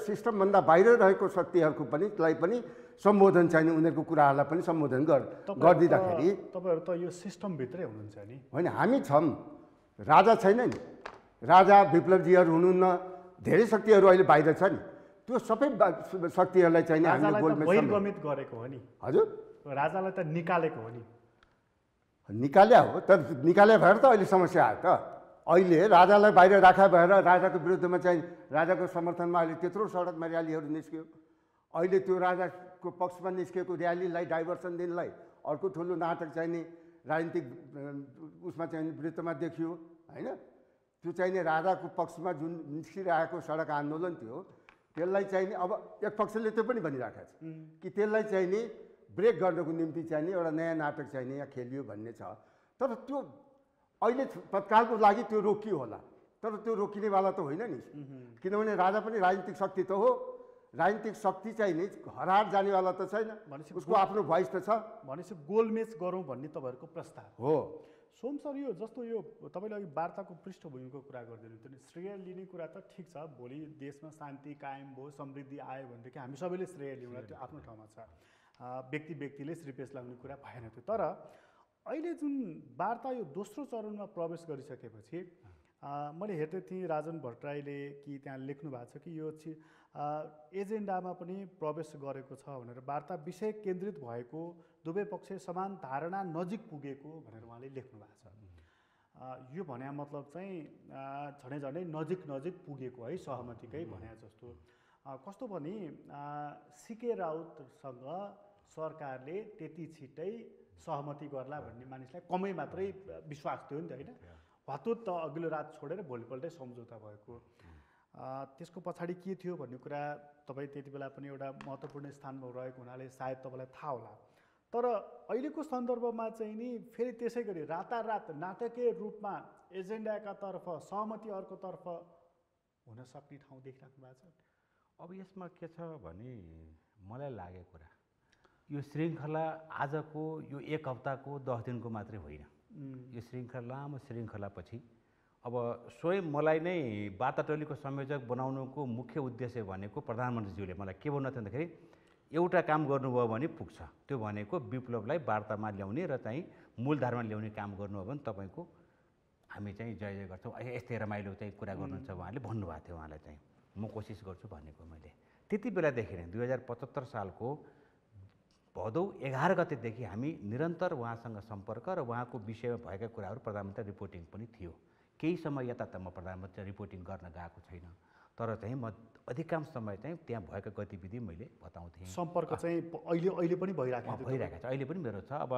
सिस्टमभन्दा बाहिर रहेको शक्तिहरूको पनि सम्बोधन चाहिने उनीहरूको कुराहरूलाई पनि सम्बोधन गरिदिँदाखेरि तपाईँहरू त यो सिस्टमभित्रै हुनुहुन्छ नि। होइन, हामी छौँ, राजा छैन नि, राजा विप्लवजीहरू हुनुहुन्न, धेरै शक्तिहरू अहिले बाहिर छ नि। त्यो सबै शक्तिहरूलाई चाहिने हामीले गोलमेज बहिर्गमित गरेको हो नि। हजुर, राजालाई त निकालेको हो नि। निकाल्या हो, तर निकाले भएर त अहिले समस्या आयो त। अहिले राजालाई बाहिर राखा भएर राजाको विरुद्धमा चाहिँ राजाको समर्थनमा अहिले त्यत्रो सडकमा र्यालीहरू निस्क्यो। अहिले त्यो राजाको पक्षमा निस्केको र्यालीलाई डाइभर्सन दिनलाई अर्को ठुलो नाटक चाहिने राजनीतिक उसमा चाहिँ वृत्तमा देखियो होइन। त्यो चाहिने राजाको पक्षमा जुन निस्किरहेको सडक आन्दोलन थियो त्यसलाई चाहिने अब एक पक्षले त्यो पनि भनिराखेको छ कि त्यसलाई चाहिने ब्रेक गर्नको निम्ति चाहिने एउटा नयाँ नाटक चाहिने यहाँ खेलियो भन्ने छ। तर त्यो अहिले तत्कालको लागि त्यो रोकियो होला, तर त्यो रोकिनेवाला त होइन नि, किनभने राजा पनि राजनीतिक शक्ति त हो। राजनीतिक शक्ति चाहिँ नि हरार जानेवाला त छैन, उसको आफ्नो भोइस त छ। भनेपछि गोलमेज गरौँ भन्ने तपाईँहरूको प्रस्ताव हो। सोम सर, यो जस्तो यो तपाईँले अघि वार्ताको पृष्ठभूमिको कुरा गरिदिनु थियो नि, श्रेय लिने कुरा त ठिक छ, भोलि देशमा शान्ति कायम भयो, समृद्धि आयो भनेदेखि हामी सबैले श्रेय लिउँला, त्यो आफ्नो ठाउँमा छ। व्यक्तिले श्रीपेश लगाउने कुरा भएन थियो। तर अहिले जुन वार्ता यो दोस्रो चरणमा प्रवेश गरिसकेपछि मैले हेर्दै थिएँ राजन भट्टराईले कि त्यहाँ लेख्नु भएको छ कि यो एजेन्डामा पनि प्रवेश गरेको छ भनेर, वार्ता विषय केन्द्रित भएको, दुवै पक्ष समान धारणा नजिक पुगेको भनेर उहाँले लेख्नु भएको छ। यो भने मतलब चाहिँ झन्डै नजिक पुगेको है, सहमतिकै भने जस्तो। कस्तो भने सीके राउतसँग सरकारले त्यति छिट्टै सहमति गर्ला भन्ने मानिसलाई कमै मात्रै विश्वास थियो नि त होइन। हतुत त अघिल्लो रात छोडेर भोलिपल्टै सम्झौता भएको। त्यसको पछाडि के थियो भन्ने कुरा तपाईँ त्यति बेला पनि एउटा महत्त्वपूर्ण स्थानमा रहेको हुनाले सायद तपाईँलाई थाहा होला। तर अहिलेको सन्दर्भमा चाहिँ नि फेरि त्यसै गरी रातारात नाटकीय रूपमा एजेन्डाका तर्फ सहमति अर्कोतर्फ हुन सक्ने ठाउँ देखिराख्नु भएको छ। अब यसमा के छ भने मलाई लागेको कुरा यो श्रृङ्खला आजको यो एक हप्ताको 10 दिनको मात्रै होइन। यो श्रृङ्खला लामो श्रृङ्खलापछि अब स्वयं मलाई नै वार्ता टोलीको संयोजक बनाउनुको मुख्य उद्देश्य भनेको प्रधानमन्त्रीज्यूले मलाई के भन्नु थियो भन्दाखेरि एउटा काम गर्नुभयो भने पुग्छ, त्यो भनेको विप्लवलाई वार्तामा ल्याउने र चाहिँ मूलधारमा ल्याउने काम गर्नुभयो भने तपाईँको हामी चाहिँ जय जय गर्छौँ, यस्तै रमाइलो चाहिँ कुरा गर्नुहुन्छ उहाँले भन्नुभएको थियो। उहाँलाई चाहिँ म कोसिस गर्छु भनेको मैले त्यति बेलादेखि नै 2075 सालको भदौ 11 गतेदेखि हामी निरन्तर उहाँसँग सम्पर्क र उहाँको विषयमा भएका कुराहरू प्रधानमन्त्री रिपोर्टिङ पनि थियो। केही समय यता त म प्रधानमन्त्री रिपोर्टिङ गर्न गएको छैन, तर चाहिँ म अधिकांश समय चाहिँ त्यहाँ भएका गतिविधि मैले बताउँथेँ। सम्पर्क चाहिँ अहिले पनि भइरहेको छ, अहिले पनि मेरो छ। अब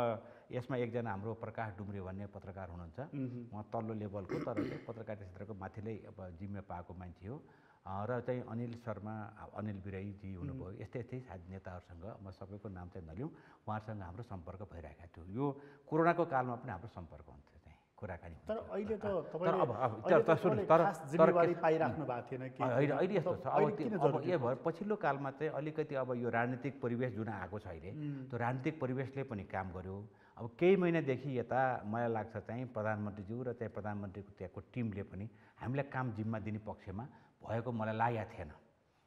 यसमा एकजना हाम्रो प्रकाश डुम्रे भन्ने पत्रकार हुनुहुन्छ, उहाँ तल्लो लेभलको तर चाहिँ पत्रकारिता क्षेत्रको माथिल्लै अब जिम्मे पाएको मान्छे हो। र चाहिँ अनिल शर्मा, अनिल बिराईजी हुनुभयो, यस्तै सायद नेताहरूसँग म सबैको नाम चाहिँ नलिउँ, उहाँहरूसँग हाम्रो सम्पर्क भइरहेको थियो। यो कोरोनाको कालमा पनि हाम्रो सम्पर्क हुन्थ्यो चाहिँ कुराकानी। तर अहिले त जिम्मेवारी पाइराख्नु भएको थिएन कि अहिले यस्तो छ। अब यो भएर पछिल्लो कालमा चाहिँ अलिकति अब यो राजनीतिक परिवेश जुन आएको छ अहिले, त्यो राजनीतिक परिवेशले पनि काम गर्यो। अब केही महिनादेखि यता मलाई लाग्छ चाहिँ प्रधानमन्त्रीज्यू र चाहिँ प्रधानमन्त्रीको त्यहाँको टिमले पनि हामीलाई काम जिम्मा दिने पक्षमा भएको मलाई लागेको थिएन।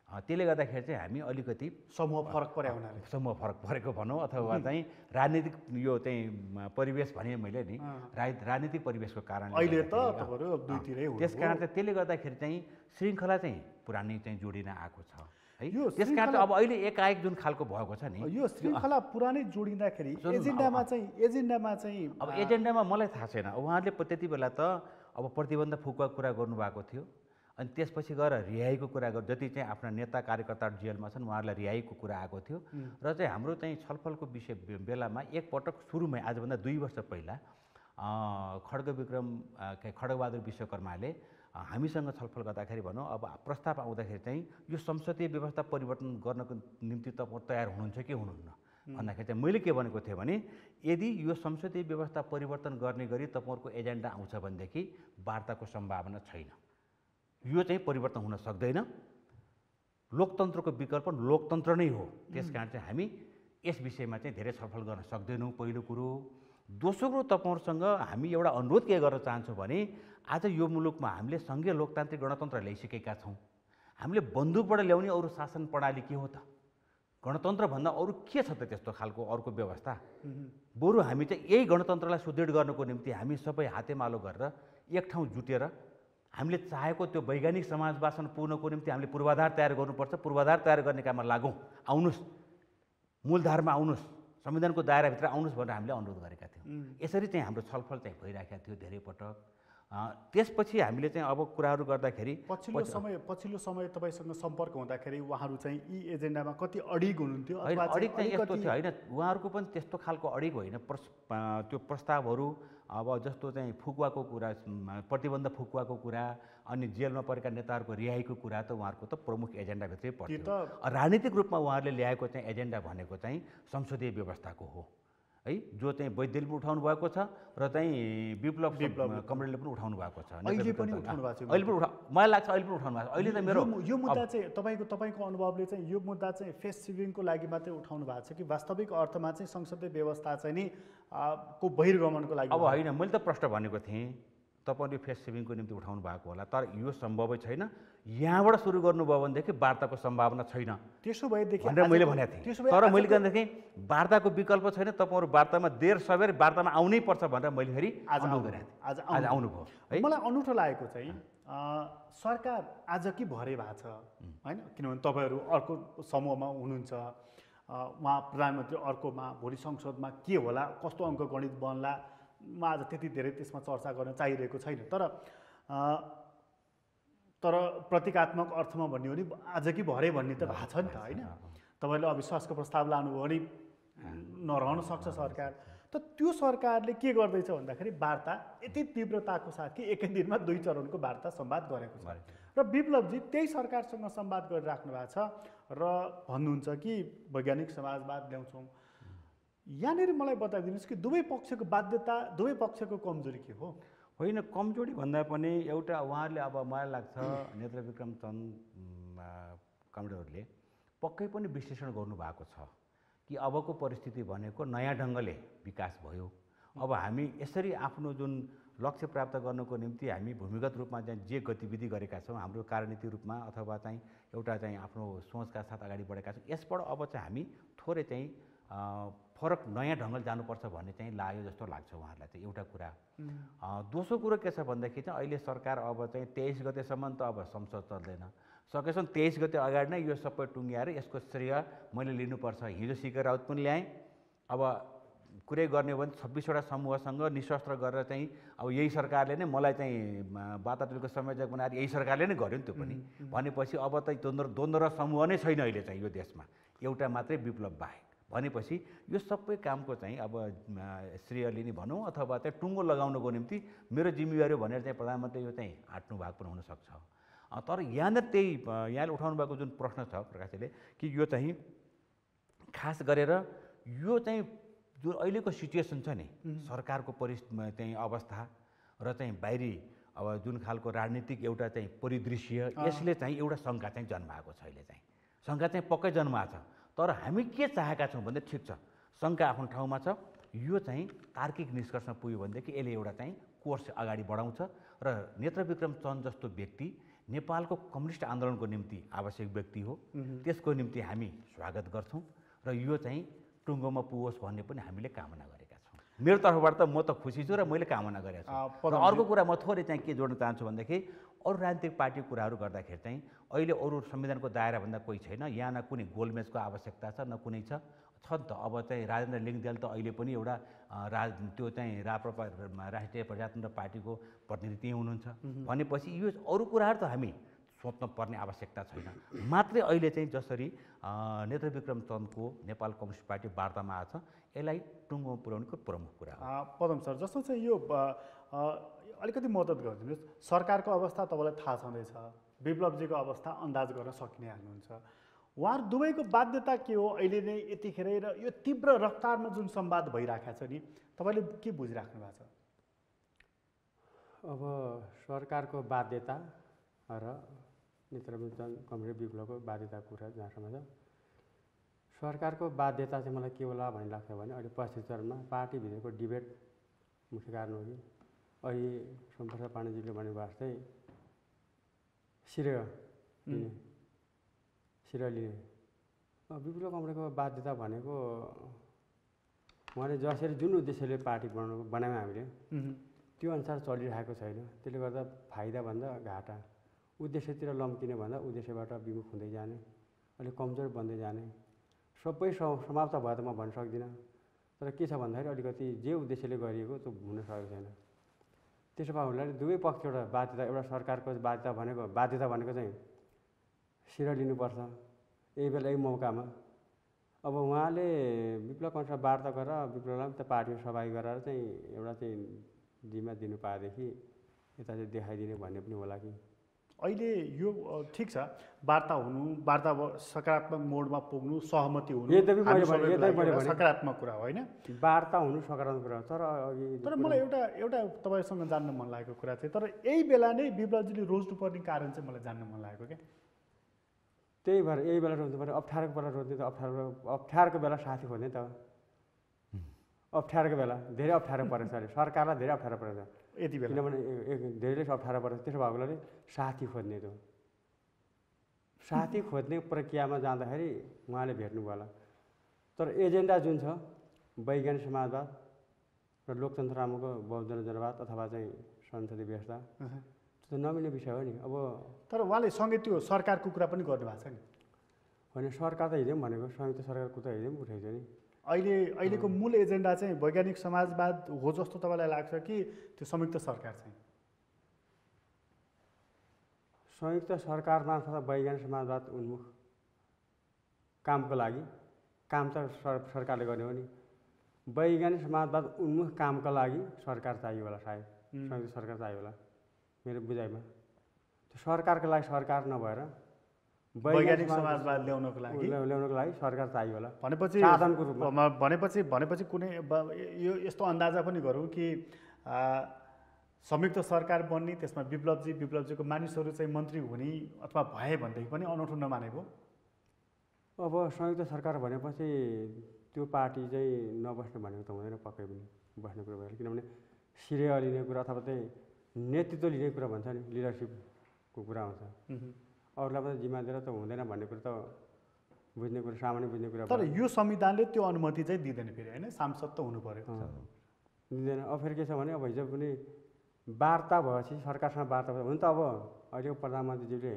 त्यसले गर्दाखेरि चाहिँ हामी अलिकति समूह फरक परेको भनौँ अथवा चाहिँ राजनीतिक यो चाहिँ परिवेश भने मैले नि राजनीतिक परिवेशको कारण अहिले त तपाईँहरू दुईतिरै हो। त्यस कारण चाहिँ त्यसले गर्दाखेरि चाहिँ श्रृङ्खला चाहिँ पुरानै चाहिँ जोडिन आएको छ है। त्यस कारण चाहिँ अब अहिले एकाएक जुन खालको भएको छ नि यो श्रृङ्खला पुरानै जोडिँदाखेरि एजेन्डामा चाहिँ अब एजेन्डामा मलाई थाहा छैन। उहाँहरूले त्यति बेला त अब प्रतिबन्ध फुकुवा कुरा गर्नुभएको थियो, अनि त्यसपछि गएर रिहाईको कुरा जति चाहिँ आफ्ना नेता कार्यकर्ताहरू जेलमा छन् उहाँहरूलाई रिहाईको कुरा आएको थियो। र चाहिँ हाम्रो चाहिँ छलफलको विषय बेलामा एकपटक सुरुमै आजभन्दा 2 वर्ष पहिला खड्गबहादुर विश्वकर्माले हामीसँग छलफल गर्दाखेरि भनौँ अब प्रस्ताव आउँदाखेरि चाहिँ यो संसदीय व्यवस्था परिवर्तन गर्नको निम्ति तपाईँ तयार हुनुहुन्छ कि हुनुहुन्न भन्दाखेरि चाहिँ मैले के भनेको थिएँ भने यदि यो संसदीय व्यवस्था परिवर्तन गर्ने गरी तपाईँहरूको एजेन्डा आउँछ भनेदेखि वार्ताको सम्भावना छैन, यो चाहिँ परिवर्तन हुन सक्दैन। लोकतन्त्रको विकल्प लोकतन्त्र नै हो। त्यस कारण चाहिँ हामी यस विषयमा चाहिँ धेरै छलफल गर्न सक्दैनौँ, पहिलो कुरो। दोस्रो कुरो तपाईँहरूसँग हामी एउटा अनुरोध के गर्न चाहन्छौँ भने आज यो मुलुकमा हामीले सङ्घीय लोकतान्त्रिक गणतन्त्र ल्याइसकेका छौँ। हामीले बन्दुकबाट ल्याउने अरू शासन प्रणाली के हो त? गणतन्त्रभन्दा अरू के छ त त्यस्तो खालको अर्को व्यवस्था? बरु हामी चाहिँ यही गणतन्त्रलाई सुदृढ गर्नको निम्ति हामी सबै हातेमालो गरेर एक ठाउँ जुटेर हामीले चाहेको त्यो वैज्ञानिक समाजवासन पुग्नको निम्ति हामीले पूर्वाधार तयार गर्नुपर्छ। पूर्वाधार तयार गर्ने काममा लागौँ, आउनुहोस्, मूलधारमा आउनुहोस्, संविधानको दायराभित्र आउनुहोस् भनेर हामीले अनुरोध गरेका थियौँ। यसरी चाहिँ हाम्रो छलफल चाहिँ भइरहेका थियो धेरै पटक। त्यसपछि हामीले चाहिँ अब कुराहरू गर्दाखेरि पछिल्लो समय तपाईँसँग सम्पर्क हुँदाखेरि उहाँहरू चाहिँ यी एजेन्डामा कति अडिग हुनुहुन्थ्यो? होइन, अडिग चाहिँ यस्तो थियो, होइन उहाँहरूको पनि त्यस्तो खालको अडिग होइन। त्यो प्रस्तावहरू अब जस्तो चाहिँ फुकुवाको कुरा, प्रतिबन्ध फुकुवाको कुरा, अनि जेलमा परेका नेताहरूको रिहाईको कुरा त उहाँहरूको त प्रमुख एजेन्डाभित्रै पर्थ्यो। राजनीतिक रूपमा उहाँहरूले ल्याएको चाहिँ एजेन्डा भनेको चाहिँ संसदीय व्यवस्थाको हो है, जो चाहिँ वैद्यले पनि उठाउनु भएको छ र चाहिँ विप्लव कमरेडले पनि उठाउनु भएको छ। अहिले पनि उठाउनु भएको छ। अहिले पनि मलाई लाग्छ अहिले पनि उठाउनु भएको छ। अहिले त मेरो यो मुद्दा चाहिँ तपाईँको अनुभवले चाहिँ यो मुद्दा चाहिँ फेस सिभिङको लागि मात्रै उठाउनु भएको छ कि वास्तविक अर्थमा चाहिँ संसदीय व्यवस्था चाहिँ नि को बहिर्गमनको लागि? अब होइन, मैले त प्रश्न भनेको थिएँ तपाईँले फेस सेभिङको निम्ति उठाउनु भएको होला, तर यो सम्भवै छैन। यहाँबाट सुरु गर्नुभयो भनेदेखि वार्ताको सम्भावना छैन। त्यसो भएदेखि भनेर मैले भनेको थिएँ। तर मैले भनेदेखि वार्ताको विकल्प छैन, तपाईँहरू वार्तामा देर सवेर वार्तामा आउनै पर्छ भनेर मैले फेरि आज गरेको थिएँ। आज आउनुभयो है। मलाई अनौठो लागेको चाहिँ सरकार आज कि भरे भएको छ होइन, किनभने तपाईँहरू अर्को समूहमा हुनुहुन्छ, उहाँ प्रधानमन्त्री अर्कोमा, भोलि संसदमा के होला, कस्तो अङ्कगणित बन्ला, म आज त्यति धेरै त्यसमा चर्चा गर्न चाहिरहेको छैन। तर प्रतीकात्मक अर्थमा भन्यो भने आज कि भरे भन्ने त भएको छ नि त होइन। तपाईँले अविश्वासको प्रस्ताव लानुभयो भने नरहन सक्छ सरकार। त त्यो सरकारले के गर्दैछ भन्दाखेरि वार्ता यति तीव्रताको साथ कि एकै दिनमा 2 चरणको वार्ता संवाद गरेको छ। र विप्लवजी त्यही सरकारसँग संवाद गरिराख्नु भएको छ र भन्नुहुन्छ कि वैज्ञानिक समाजवाद ल्याउँछौँ। यहाँनिर मलाई बताइदिनुहोस् कि दुवै पक्षको बाध्यता, दुवै पक्षको कमजोरी के हो? होइन, कमजोरी भन्दा पनि एउटा उहाँहरूले अब मलाई लाग्छ नेत्रविक्रम चन्द कमरेडहरूले पक्कै पनि विश्लेषण गर्नुभएको छ कि अबको परिस्थिति भनेको नयाँ ढङ्गले विकास भयो। अब हामी यसरी आफ्नो जुन लक्ष्य प्राप्त गर्नको निम्ति हामी भूमिगत रूपमा चाहिँ जे गतिविधि गरेका छौँ, हाम्रो कार्यनीति रूपमा अथवा चाहिँ एउटा चाहिँ आफ्नो सोचका साथ अगाडि बढेका छौँ, यसबाट अब चाहिँ हामी थोरै चाहिँ फरक नयाँ ढङ्गले जानुपर्छ भन्ने चाहिँ लाग्यो जस्तो लाग्छ उहाँहरूलाई चाहिँ एउटा कुरा। दोस्रो कुरो के छ भन्दाखेरि चाहिँ अहिले सरकार अब चाहिँ 23 गतेसम्म त अब संसद चल्दैन, सकेसम्म 23 गते अगाडि नै यो सबै टुङ्ग्याएर यसको श्रेय मैले लिनुपर्छ। हिजो सीकर राउत पनि ल्याएँ, अब कुरै गर्ने हो भने 26वटा समूहसँग निशस्त्र गरेर चाहिँ अब यही सरकारले नै मलाई चाहिँ वातावरणको संयोजक बनाएर यही सरकारले नै गर्यो नि त्यो पनि। भनेपछि अब त द्वन्द्व र समूह नै छैन अहिले चाहिँ यो देशमा, एउटा मात्रै विप्लव बाहेक। भनेपछि यो सबै कामको चाहिँ अब श्रेय लिने भनौँ अथवा चाहिँ टुङ्गो लगाउनको निम्ति मेरो जिम्मेवारी हो भनेर चाहिँ प्रधानमन्त्री यो चाहिँ आँट्नु भएको पनि हुनसक्छ। तर यहाँनिर यहाँले उठाउनु भएको जुन प्रश्न छ प्रकाशले कि यो चाहिँ खास गरेर यो चाहिँ जुन अहिलेको सिचुएसन छ नि, सरकारको चाहिँ अवस्था र चाहिँ बाहिरी अब जुन खालको राजनीतिक एउटा चाहिँ परिदृश्य, यसले चाहिँ एउटा शङ्का चाहिँ जन्माएको छ। अहिले चाहिँ शङ्का चाहिँ पक्कै जन्माएको छ। तर हामी के चाहेका छौँ भने ठिक छ, शङ्का आफ्नो ठाउँमा छ, यो चाहिँ तार्किक निष्कर्षमा पुग्यो भनेदेखि यसले एउटा चाहिँ कोर्स अगाडि बढाउँछ र नेत्रविक्रम चन्द जस्तो व्यक्ति नेपालको कम्युनिस्ट आन्दोलनको निम्ति आवश्यक व्यक्ति हो, त्यसको निम्ति हामी स्वागत गर्छौँ र यो चाहिँ टुङ्गोमा पुगोस् भन्ने पनि हामीले कामना गरेका छौँ। मेरो तर्फबाट त म त खुसी छु र मैले कामना गरेको छु। र अर्को कुरा म थोरै चाहिँ के जोड्न चाहन्छु भनेदेखि अरू राजनीतिक पार्टीको कुराहरू गर्दाखेरि चाहिँ अहिले अरू संविधानको दायराभन्दा कोही छैन, यहाँ न कुनै गोलमेजको आवश्यकता छ न कुनै छ नि त। अब चाहिँ राजेन्द्र लिङ्गदेल त अहिले पनि एउटा त्यो चाहिँ राष्ट्रिय प्रजातन्त्र पार्टीको प्रतिनिधि त्यही हुनुहुन्छ। भनेपछि यो अरू कुराहरू त हामी सोच्न पर्ने आवश्यकता छैन। मात्रै अहिले चाहिँ जसरी नेत्रविक्रम चन्दको नेपाल कम्युनिस्ट पार्टी वार्तामा आएको छ, यसलाई टुङ्गोमा पुर्याउनुको प्रमुख कुरा हो। पदम सर, जस्तो चाहिँ यो अलिकति मद्दत गरिदिनुहोस्। सरकारको अवस्था तपाईँलाई थाहा छँदैछ, विप्लवजीको अवस्था अन्दाज गर्न सकिने हाल्नुहुन्छ। उहाँहरू दुवैको बाध्यता के हो अहिले नै यतिखेर र यो तीव्र रफ्तारमा जुन संवाद भइरहेको छ नि, तपाईँले के बुझिराख्नु भएको छ? अब सरकारको बाध्यता र नेत्रविक्रम कमरेड विप्लवको बाध्यता कुरा जहाँसम्म छ, सरकारको बाध्यता चाहिँ मलाई के होला भन्ने लाग्छ भने अहिले पछिल्लो चरणमा पार्टीभित्रको डिबेट मुख्य कारण हो कि अहिले सोमप्रसाद पाण्डेजीले भनेको जस्तै श्रेय दिने श्रेय लिने विप्लव कमरेडको बाध्यता भनेको उहाँले जसरी जुन उद्देश्यले पार्टी बनायौँ हामीले त्यो अनुसार चलिरहेको छैन। त्यसले गर्दा फाइदाभन्दा घाटा, उद्देश्यतिर लम्किने भन्दा उद्देश्यबाट विमुख हुँदै जाने, अलिक कमजोर बन्दै जाने, सबै समाप्त भयो त म भन्न सक्दिनँ। तर के छ भन्दाखेरि अलिकति जे उद्देश्यले गरिएको त्यो हुन सकेको छैन। त्यसो भए हुनाले दुवै पक्षबाट बाध्यता, एउटा सरकारको बाध्यता भनेको चाहिँ श्रेय लिनुपर्छ यही बेला यही मौकामा। अब उहाँले विप्लव कमरेडसँग वार्ता गरेर विप्लवलाई त पार्टीमा सहभागी गराएर चाहिँ एउटा चाहिँ जिम्मा दिनु पाएदेखि यता चाहिँ देखाइदिने भन्ने पनि होला कि। अहिले यो ठिक छ, वार्ता सकारात्मक मोडमा पुग्नु, सहमति हुनु सकारात्मक कुरा हो होइन? वार्ता हुनु सकारात्मक कुरा, तर मलाई एउटा तपाईँसँग जान्न मन लागेको कुरा चाहिँ, तर यही बेला नै विप्लवजीले रोज्नुपर्ने कारण चाहिँ मलाई जान्न मन लागेको क्या। त्यही भएर यही बेला रोज्नु पर्यो। अप्ठ्यारोको बेला रोज्ने त अप्ठ्यारोको बेला साथी खोज्ने त अप्ठ्यारोको बेला धेरै अप्ठ्यारो परेछ अरे सरकारलाई, धेरै अप्ठ्यारो परेछ यति बेला, किनभने धेरै अप्ठ्यारो परेछ। त्यसो भएको बेलाले साथी खोज्ने त साथी खोज्ने प्रक्रियामा जाँदाखेरि उहाँले भेट्नुभयो होला। तर एजेन्डा जुन छ वैज्ञानिक समाजवाद र लोकतन्त्रको बहुजन जनवाद अथवा चाहिँ संसदीय व्यवस्था, त्यो त नमिल्ने विषय हो नि। अब तर उहाँले सँगै त्यो सरकारको कुरा पनि गर्नुभएको छ नि। होइन, सरकार त हिजो पनि भनेको संयुक्त सरकारको त हिजो पनि उठाइछ नि। अहिलेको मूल एजेन्डा चाहिँ वैज्ञानिक समाजवाद हो जस्तो तपाईँलाई लाग्छ कि त्यो संयुक्त सरकार चाहिँ? संयुक्त सरकार मार्फत वैज्ञानिक समाजवाद उन्मुख कामको लागि काम त सरकारले गर्ने हो नि। वैज्ञानिक समाजवाद उन्मुख कामका लागि सरकार चाहियो होला, सायद संयुक्त सरकार चाहियो होला मेरो बुझाइमा। त्यो सरकारको लागि सरकार नभएर वैज्ञानिक समाजवाद ल्याउनको लागि सरकार चाहियो होला भनेपछि साधनको रूपमा। भनेपछि कुनै यो यस्तो अन्दाजा पनि गरौँ कि संयुक्त सरकार बन्ने, त्यसमा विप्लवजीको मानिसहरू चाहिँ मन्त्री हुने अथवा भए भनेदेखि पनि अनौठो नमानेको। अब संयुक्त सरकार भनेपछि त्यो पार्टी चाहिँ नबस्ने भनेको त हुँदैन, पक्कै पनि बस्ने कुरो भएर। किनभने श्रेय लिने कुरा अथवा चाहिँ नेतृत्व लिने कुरा भन्छ नि, लिडरसिपको कुरा आउँछ। अरूलाई पनि जिम्मा दिएर त हुँदैन भन्ने कुरा त बुझ्ने कुरा, सामान्य बुझ्ने कुरा। तर यो संविधानले त्यो अनुमति चाहिँ दिँदैन फेरि होइन, सांसद त हुनु पर्यो। दिँदैन। अब फेरि के छ भने अब हिजो पनि वार्ता भएपछि सरकारसँग वार्ता भयो हुन त अब अहिलेको प्रधानमन्त्रीज्यूले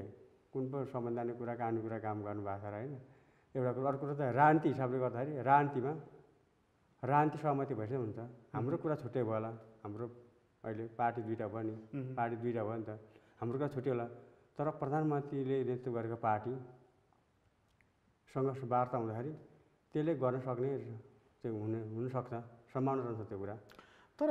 कुन पो संवैधानिक कुरा कानुनी कुरा काम गर्नुभएको छ र होइन, एउटा कुरो। अर्को कुरो त राजनीति हिसाबले गर्दाखेरि राजनीति सहमति भएपछि हुन्छ। हाम्रो कुरा छुट्टै भयो होला, हाम्रो अहिले पार्टी दुईवटा भयो नि, पार्टी दुईवटा भयो नि त, हाम्रो कुरा छुट्टै होला। तर प्रधानमन्त्रीले नेतृत्व गरेको पार्टीसँग वार्ता हुँदाखेरि त्यसले गर्न सक्ने चाहिँ हुनसक्छ, सम्भावना रहन्छ त्यो कुरा। तर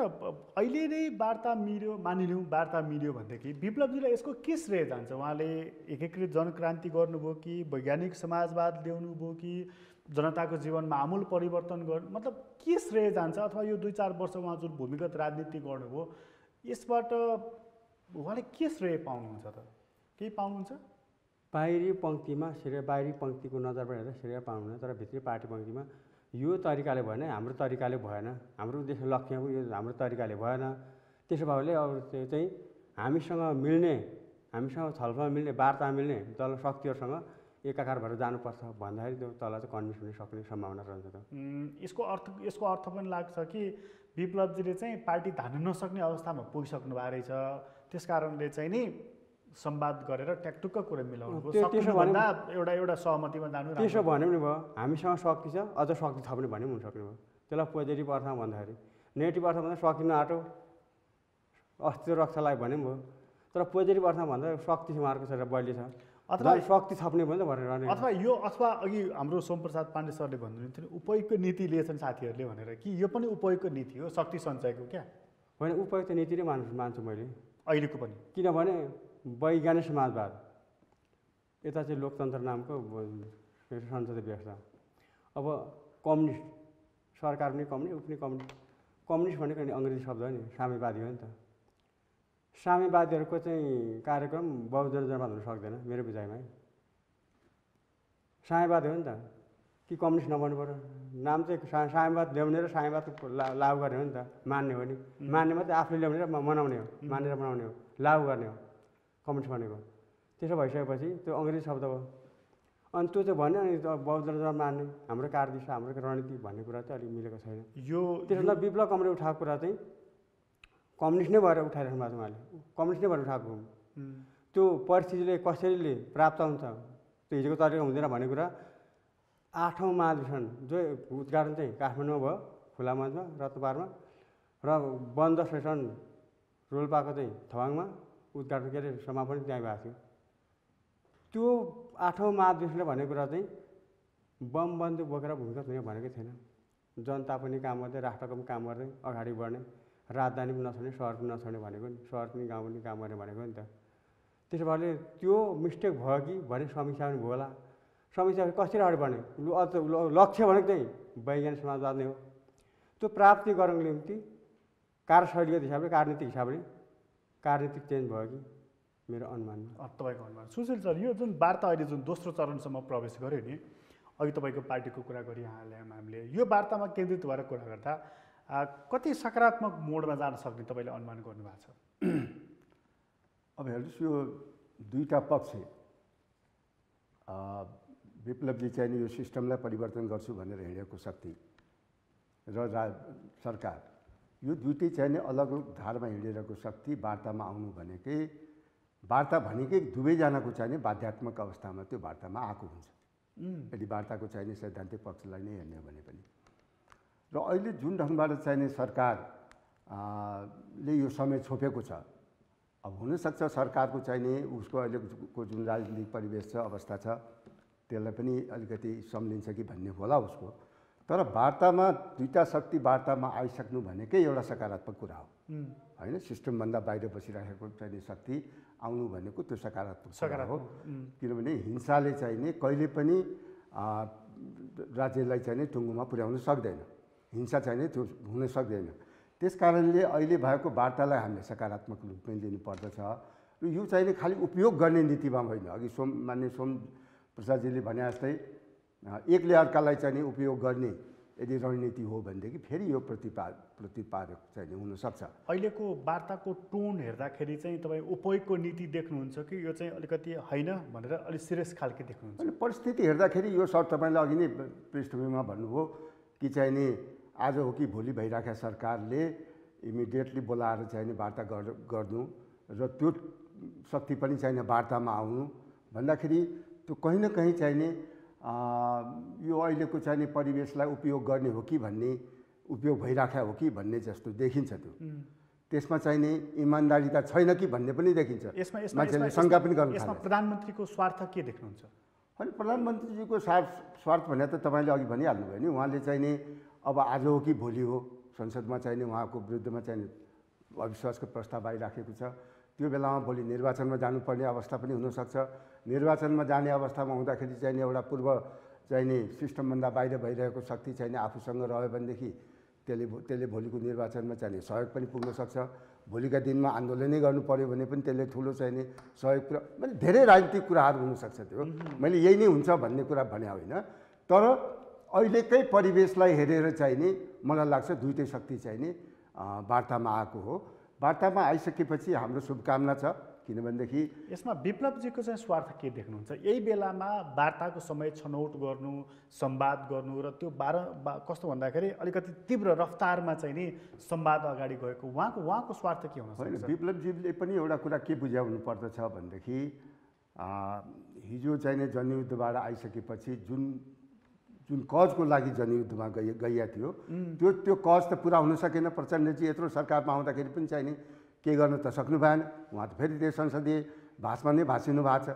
अहिले नै वार्ता मानिलिउँ वार्ता मिल्यो भनेदेखि विप्लवजीलाई यसको के श्रेय जान्छ? उहाँले एकीकृत जनक्रान्ति गर्नुभयो कि वैज्ञानिक समाजवाद ल्याउनुभयो कि जनताको जीवनमा आमूल परिवर्तन गर्नु, मतलब के श्रेय जान्छ? अथवा यो 2-4 वर्ष उहाँ जुन भूमिगत राजनीति गर्नुभयो यसबाट उहाँले के श्रेय पाउनुहुन्छ त? केही पाउनुहुन्छ? बाहिरी पङ्क्तिमा श्रेय, बाहिरी पङ्क्तिको नजरबाट हेर्दा श्रेय पाउनुहुन्न, तर भित्री पार्टी पङ्क्तिमा यो तरिकाले भएन, हाम्रो तरिकाले भएन, हाम्रो उद्देश्य लक्ष्यको यो हाम्रो तरिकाले भएन। त्यसो भएले अब त्यो चाहिँ हामीसँग छलफल मिल्ने, वार्ता मिल्ने दल शक्तिहरूसँग एकाकार भएर जानुपर्छ भन्दाखेरि त्यो तल चाहिँ कन्भिन्स हुन सक्ने सम्भावना रहन्छ। त यसको अर्थ पनि लाग्छ कि विप्लवजीले चाहिँ पार्टी धान्न नसक्ने अवस्थामा पुगिसक्नु भएको रहेछ, त्यस कारणले चाहिँ नि संवाद गरेर ट्याकटुक्क कुरा मिलाउनु एउटा सहमतिमा जानु। त्यसो भने पनि भयो, हामीसँग शक्ति छ, अझ शक्ति थप्ने भने पनि हुनसक्ने भयो। त्यसलाई पोजिटिभ अर्थमा भन्दाखेरि, नेगेटिभ अर्थमा भन्दा सकिनु आँटो अस्तित्व रक्षालाई भने पनि भयो। तर पोजिटिभ अर्थमा भन्दा शक्ति उहाँहरूको छ, बलियो छ, अथवा शक्ति थप्ने भयो भनेर। अथवा अघि हाम्रो सोमप्रसाद पाण्डे सरले भन्नुहुन्थ्यो उपयुक्त नीति लिएछन् साथीहरूले भनेर, कि यो पनि उपयुक्त नीति हो शक्ति सञ्चयको? क्या होइन, उपयुक्त नीति नै मान्छु मैले अहिलेको पनि। किनभने वैज्ञानिक समाजवाद यता चाहिँ लोकतन्त्र नामको संसदीय व्यवस्था, अब कम्युनिस्ट सरकार पनि कम्युनिस्ट, ऊ पनि कम्युनिस्ट भनेको नि अङ्ग्रेजी शब्द हो नि, साम्यवादी हो नि त। साम्यवादीहरूको चाहिँ कार्यक्रम बहुजन जनवाद हुन सक्दैन मेरो बुझाइमा। साम्यवादी हो नि त, कि कम्युनिस्ट नबन्नु पऱ्यो? नाम चाहिँ साम्यवाद ल्याउने र साम्यवाद लागु गर्ने हो नि त, मान्ने हो नि। मान्ने मात्रै आफूले ल्याउने र मनाउने हो, मानेर मनाउने हो, लागु गर्ने हो कम्युनिस्ट भनेको। त्यसो भइसकेपछि त्यो अङ्ग्रेजी शब्द हो। अनि त्यो चाहिँ भन्यो अनि बौद्ध धर्म मान्ने हाम्रो कार्यदिशा हाम्रो रणनीति भन्ने कुरा चाहिँ अलिक मिलेको छैन। यो त्यसमा विप्लव कमले उठाएको कुरा चाहिँ कम्युनिस्ट नै भएर उठाइराख्नु भएको छ उहाँले, कम्युनिस्ट नै भएर उठाएको। त्यो परिस्थितिले कसरीले प्राप्त हुन्छ त्यो हिजोको तरिका हुँदैन भन्ने कुरा 8औं महाधिवेशन जो उद्घाटन चाहिँ काठमाडौँमा भयो, खुला मञ्चमा रत्नपारमा, र बन्द सेसन रोल्पाको चाहिँ थवाङमा उद्घाटन के अरे समापन त्यहाँ भएको थियो। त्यो 8औं महाधिवेशनले भनेको कुरा चाहिँ बम बन्दुक बोकेर भूमिगत हुने भनेकै थिएन। जनता पनि काम गर्दै, राष्ट्रको पनि काम गर्दै अगाडि बढ्ने, राजधानी पनि नछोड्ने, सहर पनि नछोड्ने भनेको नि, सहर पनि गाउँ पनि काम गर्ने भनेको नि त। त्यसो भएले त्यो मिस्टेक भयो कि भन्ने समीक्षा पनि भयो होला। समीक्षा कसरी अगाडि बढ्ने लक्ष्य भनेको चाहिँ वैज्ञानिक समाजवाद नै हो। त्यो प्राप्ति गर्नको निम्ति कार्यशैलीगत हिसाबले, राजनीतिक हिसाबले राजनीतिक चेन्ज भयो कि मेरो अनुमानमा। तपाईँको अनुमान। सुशील सर, यो जुन वार्ता अहिले जुन दोस्रो चरणसम्म प्रवेश गर्यो नि, अघि तपाईँको पार्टीको कुरा गरी हामीले यो वार्तामा केन्द्रित भएर कुरा गर्दा कति सकारात्मक मोडमा जान सक्ने तपाईँले अनुमान गर्नुभएको छ? अब हेर्नुहोस्, यो दुईवटा पक्ष, विप्लवजी चाहिँ यो सिस्टमलाई परिवर्तन गर्छु भनेर हिँडेको शक्ति र सरकार, यो दुइटै चाहिँ अलग धारमा हिँडिरहेको शक्ति वार्तामा आउनु भनेकै, वार्ता भनेकै दुवैजनाको चाहिँ बाध्यात्मक अवस्थामा त्यो वार्तामा आएको हुन्छ। यदि वार्ताको चाहिने सैद्धान्तिक पक्षलाई नै हेर्ने हो भने पनि। र अहिले जुन ढङ्गबाट चाहिने सरकारले यो समय छोपेको छ, अब हुनसक्छ सरकारको चाहिने उसको अहिलेको जुन राजनीतिक परिवेश छ, अवस्था छ, त्यसलाई पनि अलिकति सम्झिन्छ कि भन्ने होला उसको। तर वार्तामा दुईवटा शक्ति वार्तामा आइसक्नु भनेकै एउटा सकारात्मक कुरा हो होइन। सिस्टमभन्दा बाहिर बसिरहेको चाहिने शक्ति आउनु भनेको त्यो सकारात्मक कुरा हो। किनभने हिंसाले चाहिने कहिले पनि राज्यलाई चाहिने टुङ्गोमा पुर्याउन सक्दैन, हिंसा चाहिने त्यो हुन सक्दैन। त्यस कारणले अहिले भएको वार्तालाई हामीले सकारात्मक रूपमै लिनुपर्दछ। र यो चाहिने खालि उपयोग गर्ने नीतिमा होइन। अघि मान्य सोम प्रसादजीले भने जस्तै एकले अर्कालाई चाहिने उपयोग गर्ने यदि रणनीति हो भनेदेखि फेरि यो प्रतिपादक चाहिने हुनसक्छ। अहिलेको वार्ताको टोन हेर्दाखेरि चाहिँ तपाईँ उपयोगको नीति देख्नुहुन्छ कि यो चाहिँ अलिकति होइन भनेर अलिक सिरियस खालके देख्नुहुन्छ? अनि परिस्थिति हेर्दाखेरि यो सर तपाईँले अघि नै पृष्ठभूमिमा भन्नुभयो कि चाहिने आज हो कि भोलि भइरहेका सरकारले इमिडिएटली बोलाएर चाहिने वार्ता गर्नु र त्यो शक्ति पनि चाहिने वार्तामा आउनु भन्दाखेरि त्यो कहीँ न कहीँ चाहिने यो अहिलेको चाहिने परिवेशलाई उपयोग गर्ने हो कि भन्ने, उपयोग भइराखेको हो कि भन्ने जस्तो देखिन्छ। त्यो त्यसमा चाहिने इमान्दारिता छैन कि भन्ने पनि देखिन्छ। मान्छेले शङ्का पनि गर्नु थाल्छ। यसमा प्रधानमन्त्रीको स्वार्थ के देख्नुहुन्छ? होइन, प्रधानमन्त्रीजीको स्वार्थ भने त तपाईँले अघि भनिहाल्नुभयो नि। उहाँले चाहिने अब आज हो कि भोलि हो संसदमा चाहिने उहाँको विरुद्धमा चाहिने अविश्वासको प्रस्ताव आइराखेको छ। त्यो बेलामा भोलि निर्वाचनमा जानुपर्ने अवस्था पनि हुनसक्छ। निर्वाचनमा जाने अवस्थामा हुँदाखेरि चाहिने एउटा पूर्व चाहिने सिस्टमभन्दा बाहिर भइरहेको शक्ति चाहिने आफूसँग रह्यो भनेदेखि त्यसले भोलिको निर्वाचनमा चाहिने सहयोग पनि पुग्न सक्छ। भोलिका दिनमा आन्दोलनै गर्नु पर्यो भने पनि त्यसले ठुलो चाहिने सहयोग पुरा, মানে धेरै राजनीतिक कुराहरू हुनसक्छ। त्यो मैले यही नै हुन्छ भन्ने कुरा भने होइन। तर अहिलेकै परिवेशलाई हेरेर चाहिने मलाई लाग्छ दुईटै शक्ति चाहिने वार्तामा आएको हो। वार्तामा आइसकेपछि हाम्रो शुभकामना छ। किनभनेदेखि यसमा विप्लवजीको चाहिँ स्वार्थ के देख्नुहुन्छ? यही बेलामा वार्ताको समय छनौट गर्नु, संवाद गर्नु र त्यो कस्तो भन्दाखेरि अलिकति तीव्र रफ्तारमा चाहिँ नि संवाद अगाडि गएको उहाँको स्वार्थ के हुन सक्छ? विप्लवजीले पनि एउटा कुरा के बुझाउनु पर्दछ भनेदेखि हिजो चाहिने जनयुद्धबाट आइसकेपछि जुन कजको लागि जनयुद्धमा गइया थियो त्यो कज त पुरा हुन सकेन। प्रचण्डजी यत्रो सरकारमा आउँदाखेरि पनि चाहिने के गर्न त सक्नु भएन। उहाँ त फेरि त्यो संसदीय भाषमा नै भाँसिनु भएको छ।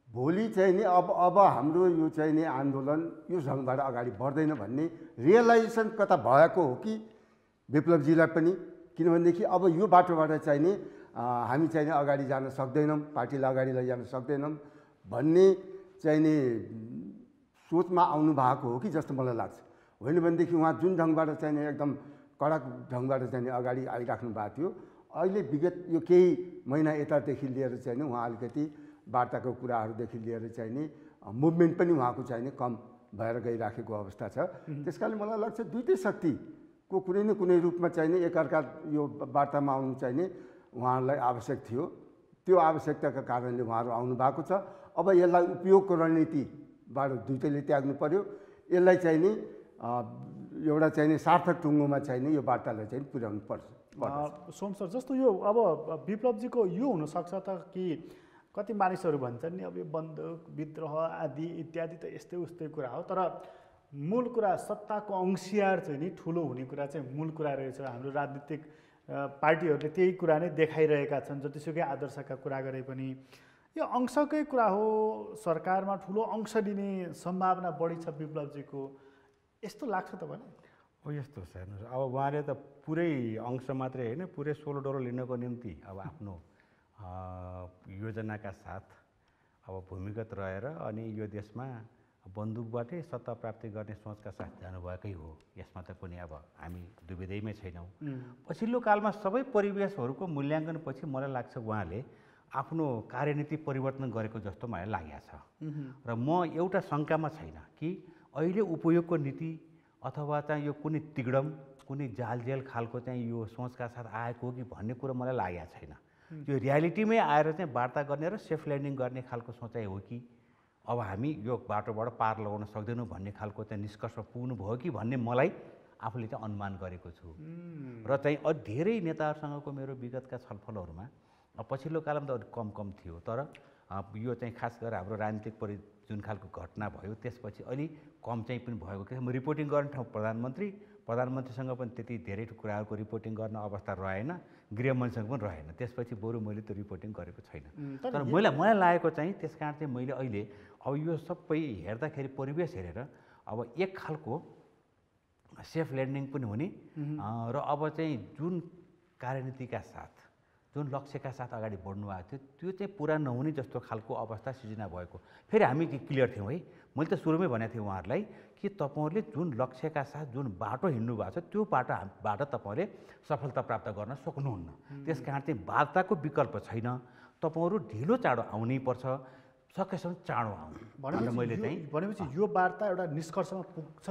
भोलि चाहिँ नि अब हाम्रो यो चाहिँ नि आन्दोलन यो ढङ्गबाट अगाडि बढ्दैन भन्ने रियलाइजेसन कता भएको हो कि विप्लवजीलाई पनि। किनभनेदेखि अब यो बाटोबाट चाहिँ नि हामी चाहिँ नि अगाडि जान सक्दैनौँ, पार्टीलाई अगाडि लैजान सक्दैनौँ भन्ने चाहिँ नि सोचमा आउनु भएको हो कि जस्तो मलाई लाग्छ। होइन भनेदेखि उहाँ जुन ढङ्गबाट चाहिँ नि एकदम कडक ढङ्गबाट चाहिँ नि अगाडि आइराख्नु भएको थियो, अहिले विगत यो केही महिना यतादेखि लिएर चाहिँ नि उहाँ अलिकति वार्ताको कुराहरूदेखि लिएर चाहिँ नि मुभमेन्ट पनि उहाँको चाहिँ नि कम भएर गइराखेको अवस्था छ। त्यस कारणले मलाई लाग्छ दुईटै शक्तिको कुनै न कुनै रूपमा चाहिँ नि एकअर्का यो वार्तामा आउनु चाहिँ नि उहाँहरूलाई आवश्यक थियो। त्यो आवश्यकताका कारणले उहाँहरू आउनु भएको छ। अब यसलाई उपयोगको रणनीतिबाट दुइटैले त्याग्नु पर्यो। यसलाई चाहिँ नि एउटा चाहिँ नि सार्थक टुङ्गोमा चाहिँ नि यो वार्तालाई चाहिँ पुर्याउनु पर्छ। सोम सर, जस्तो यो अब विप्लवजीको यो हुनसक्छ त कि कति मानिसहरू भन्छन् नि अब यो बन्दुक विद्रोह आदि इत्यादि त यस्तै उस्तै कुरा हो, तर मूल कुरा सत्ताको अंशियार चाहिँ नि ठुलो हुने कुरा चाहिँ मूल कुरा रहेछ। हाम्रो राजनीतिक पार्टीहरूले त्यही कुरा नै देखाइरहेका छन्, जतिसुकै आदर्शका कुरा गरे पनि यो अंशकै कुरा हो। सरकारमा ठुलो अंश लिने सम्भावना बढी छ विप्लवजीको, यस्तो लाग्छ तपाईँलाई? हो यस्तो छ हेर्नुहोस्, अब उहाँले त पुरै अंश मात्रै होइन, पुरै 16 डोरो लिनको निम्ति अब आफ्नो योजनाका साथ अब भूमिगत रहेर अनि यो देशमा बन्दुकबाटै सत्ता प्राप्ति गर्ने सोचका साथ जानुभएकै हो। यसमा त कुनै अब हामी दुविधैमै छैनौँ। पछिल्लो कालमा सबै परिवेशहरूको मूल्याङ्कनपछि मलाई लाग्छ उहाँले आफ्नो कार्यनीति परिवर्तन गरेको जस्तो मलाई लागेको छ। र म एउटा शङ्कामा छैन कि अहिले उपयोगको नीति अथवा चाहिँ यो कुनै तिगडम कुनै जालजेल खालको चाहिँ यो सोचका साथ आएको हो कि भन्ने कुरो मलाई लागेको छैन। यो रियालिटीमै आएर चाहिँ वार्ता गर्ने र सेफ ल्यान्डिङ गर्ने खालको सोचाइ हो कि अब हामी यो बाटोबाट पार लगाउन सक्दैनौँ भन्ने खालको चाहिँ निष्कर्षमा पुग्नुभयो कि भन्ने मलाई आफूले चाहिँ अनुमान गरेको छु। र चाहिँ धेरै नेताहरूसँगको मेरो विगतका छलफलहरूमा पछिल्लो कालमा त कम थियो, तर यो चाहिँ खास गरेर हाम्रो राजनीतिक जुन खालको घटना भयो त्यसपछि अलि कम चाहिँ पनि भएको कि रिपोर्टिङ गर्ने ठाउँ प्रधानमन्त्रीसँग पनि त्यति धेरै कुराहरूको रिपोर्टिङ गर्न अवस्था रहेन, गृहमन्त्रीसँग पनि रहेन। त्यसपछि बरु मैले त्यो रिपोर्टिङ गरेको छैन। तर मलाई लागेको चाहिँ त्यस कारण चाहिँ मैले अहिले अब यो सबै हेर्दाखेरि परिवेश हेरेर अब एक खालको सेफ ल्यान्डिङ पनि हुने र अब चाहिँ जुन कार्यनीतिका साथ जुन लक्ष्यका साथ अगाडि बढ्नु भएको थियो त्यो चाहिँ पुरा नहुने जस्तो खालको अवस्था सिर्जना भएको। फेरि हामी क्लियर थियौँ है, मैले त सुरुमै भनेको थिएँ उहाँहरूलाई कि तपाईँहरूले जुन लक्ष्यका साथ जुन बाटो हिँड्नु भएको छ त्यो बाटोबाट तपाईँहरूले सफलता प्राप्त गर्न सक्नुहुन्न। त्यस कारण चाहिँ वार्ताको विकल्प छैन, तपाईँहरू ढिलो चाँडो आउनै पर्छ, सकेसम्म चाँडो आउनु भनेर मैले चाहिँ भनेपछि यो वार्ता एउटा निष्कर्षमा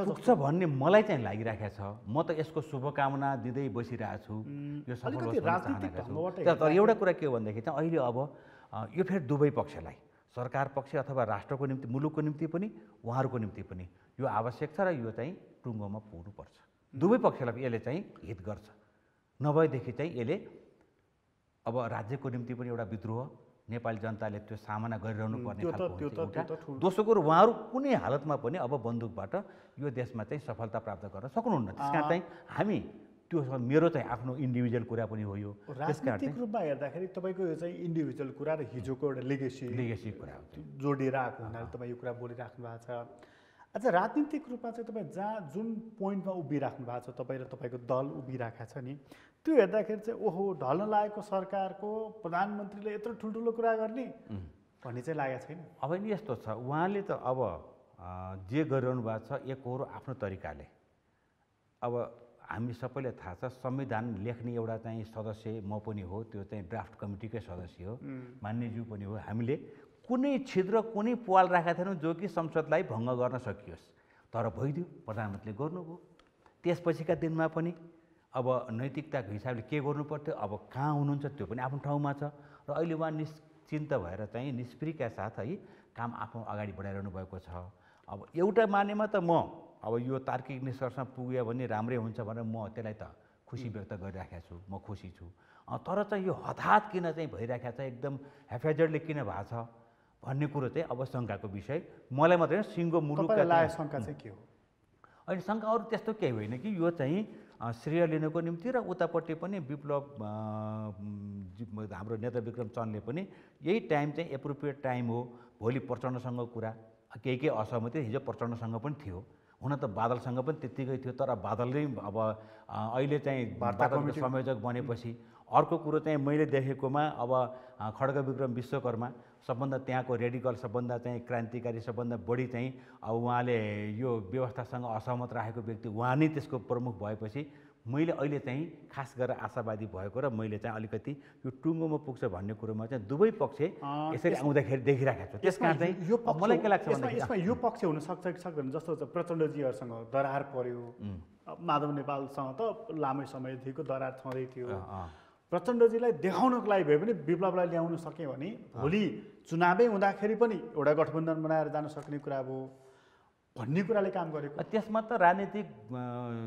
पुग्छ भन्ने मलाई चाहिँ लागिरहेको छ। म त यसको शुभकामना दिँदै बसिरहेको छु, यो सफल होस् भन्ने चाहना छु। तर एउटा कुरा के हो भनेदेखि चाहिँ अहिले अब यो फेरि दुवै पक्षलाई सरकार पक्ष अथवा राष्ट्रको निम्ति मुलुकको निम्ति पनि उहाँहरूको निम्ति पनि यो आवश्यक छ र यो चाहिँ टुङ्गोमा पुग्नुपर्छ। दुवै पक्षलाई यसले चाहिँ हित गर्छ, नभएदेखि चाहिँ यसले अब राज्यको निम्ति पनि एउटा विद्रोह नेपाली जनताले त्यो सामना गरिरहनु पर्ने खालको। दोस्रो कुरो उहाँहरू कुनै हालतमा पनि अब बन्दुकबाट यो देशमा चाहिँ सफलता प्राप्त गर्न सक्नुहुन्न। त्यस कारण चाहिँ हामी त्यो मेरो चाहिँ आफ्नो इन्डिभिजुअल कुरा पनि हो यो। राजनीतिक रूपमा हेर्दाखेरि तपाईँको यो चाहिँ इन्डिभिजुअल कुरा र हिजोको एउटा लेगेसी कुरा जोडिएर आएको हुनाले तपाईँ यो कुरा बोलिराख्नु भएको छ। अच्छा, राजनीतिक रूपमा चाहिँ तपाईँ जहाँ जुन पोइन्टमा उभिराख्नु भएको छ तपाईँ र तपाईँको दल उभिराखेको छ नि, त्यो हेर्दाखेरि चाहिँ ओहो ढल्न लागेको सरकारको प्रधानमन्त्रीले यत्रो ठुल्ठुलो कुरा गर्ने भन्ने चाहिँ लागेको छैन। अब नि यस्तो छ, उहाँले त अब जे गरिरहनु भएको छ एकहोरो आफ्नो तरिकाले। अब हामी सबैलाई थाहा छ संविधान लेख्ने एउटा चाहिँ सदस्य म पनि हो, त्यो चाहिँ ड्राफ्ट कमिटीकै सदस्य हो, मान्यज्यू पनि हो। हामीले कुनै छिद्र कुनै पाल राखेका थिएनौँ जो कि संसदलाई भङ्ग गर्न सकियोस्, तर भइदियो, प्रधानमन्त्रीले गर्नुभयो। त्यसपछिका दिनमा पनि अब नैतिकताको हिसाबले के गर्नु पर्थ्यो, अब कहाँ हुनुहुन्छ त्यो पनि आफ्नो ठाउँमा छ र अहिले उहाँ निश्चिन्त भएर चाहिँ निष्प्रियका साथ है काम आफ्नो अगाडि बढाइरहनु भएको छ। अब एउटा मानेमा त म अब यो तार्किक निष्कर्षमा पुग्यो भने राम्रै हुन्छ भनेर म त्यसलाई त खुसी व्यक्त गरिराखेको छु, म खुसी छु। तर चाहिँ यो हठात किन चाहिँ भइराखेको छ, एकदम हेफेजर्डले किन भएको छ भन्ने कुरो चाहिँ अब शङ्काको विषय। मलाई मात्रै सिङ्गो मुलुकका लागेको शङ्का चाहिँ के हो? अहिले शङ्का अरू त्यस्तो केही होइन कि यो चाहिँ श्रेय लिनको निम्ति र उतापट्टि पनि विप्लव हाम्रो नेता विक्रम चन्दले पनि यही टाइम चाहिँ एप्रोप्रिएट टाइम हो। भोलि प्रचण्डसँग कुरा केही असहमति हिजो प्रचण्डसँग पनि थियो, हुन त बादलसँग पनि त्यत्तिकै थियो, तर बादलले अब अहिले चाहिँ वार्ताको संयोजक बनेपछि अर्को कुरो चाहिँ मैले देखेकोमा अब खड्गविक्रम विश्वकर्मा सबभन्दा त्यहाँको रेडिकल सबभन्दा चाहिँ क्रान्तिकारी सबभन्दा बढी चाहिँ अब उहाँले यो व्यवस्थासँग असहमत राखेको व्यक्ति उहाँ नै त्यसको प्रमुख भएपछि मैले अहिले चाहिँ खास गरेर आशावादी भएको र मैले चाहिँ अलिकति यो टुङ्गोमा पुग्छ भन्ने कुरोमा चाहिँ दुवै पक्ष यसरी आउँदाखेरि देखिराखेको छु। त्यसकारण चाहिँ मलाई के लाग्छ भन्दाखेरि यसमा यो पक्ष हुनसक्छ कि सक्दैन, जस्तो प्रचण्डजीहरूसँग दरार पर्यो, माधव नेपालसँग त लामै समयदेखिको दरार छँदै थियो, प्रचण्डजीलाई देखाउनको लागि भए पनि विप्लवलाई ल्याउन सक्यो भने भोलि चुनावै हुँदाखेरि पनि एउटा गठबन्धन बनाएर जान सक्ने कुरा भयो भन्ने कुराले काम गरेको। त्यसमा त राजनीतिक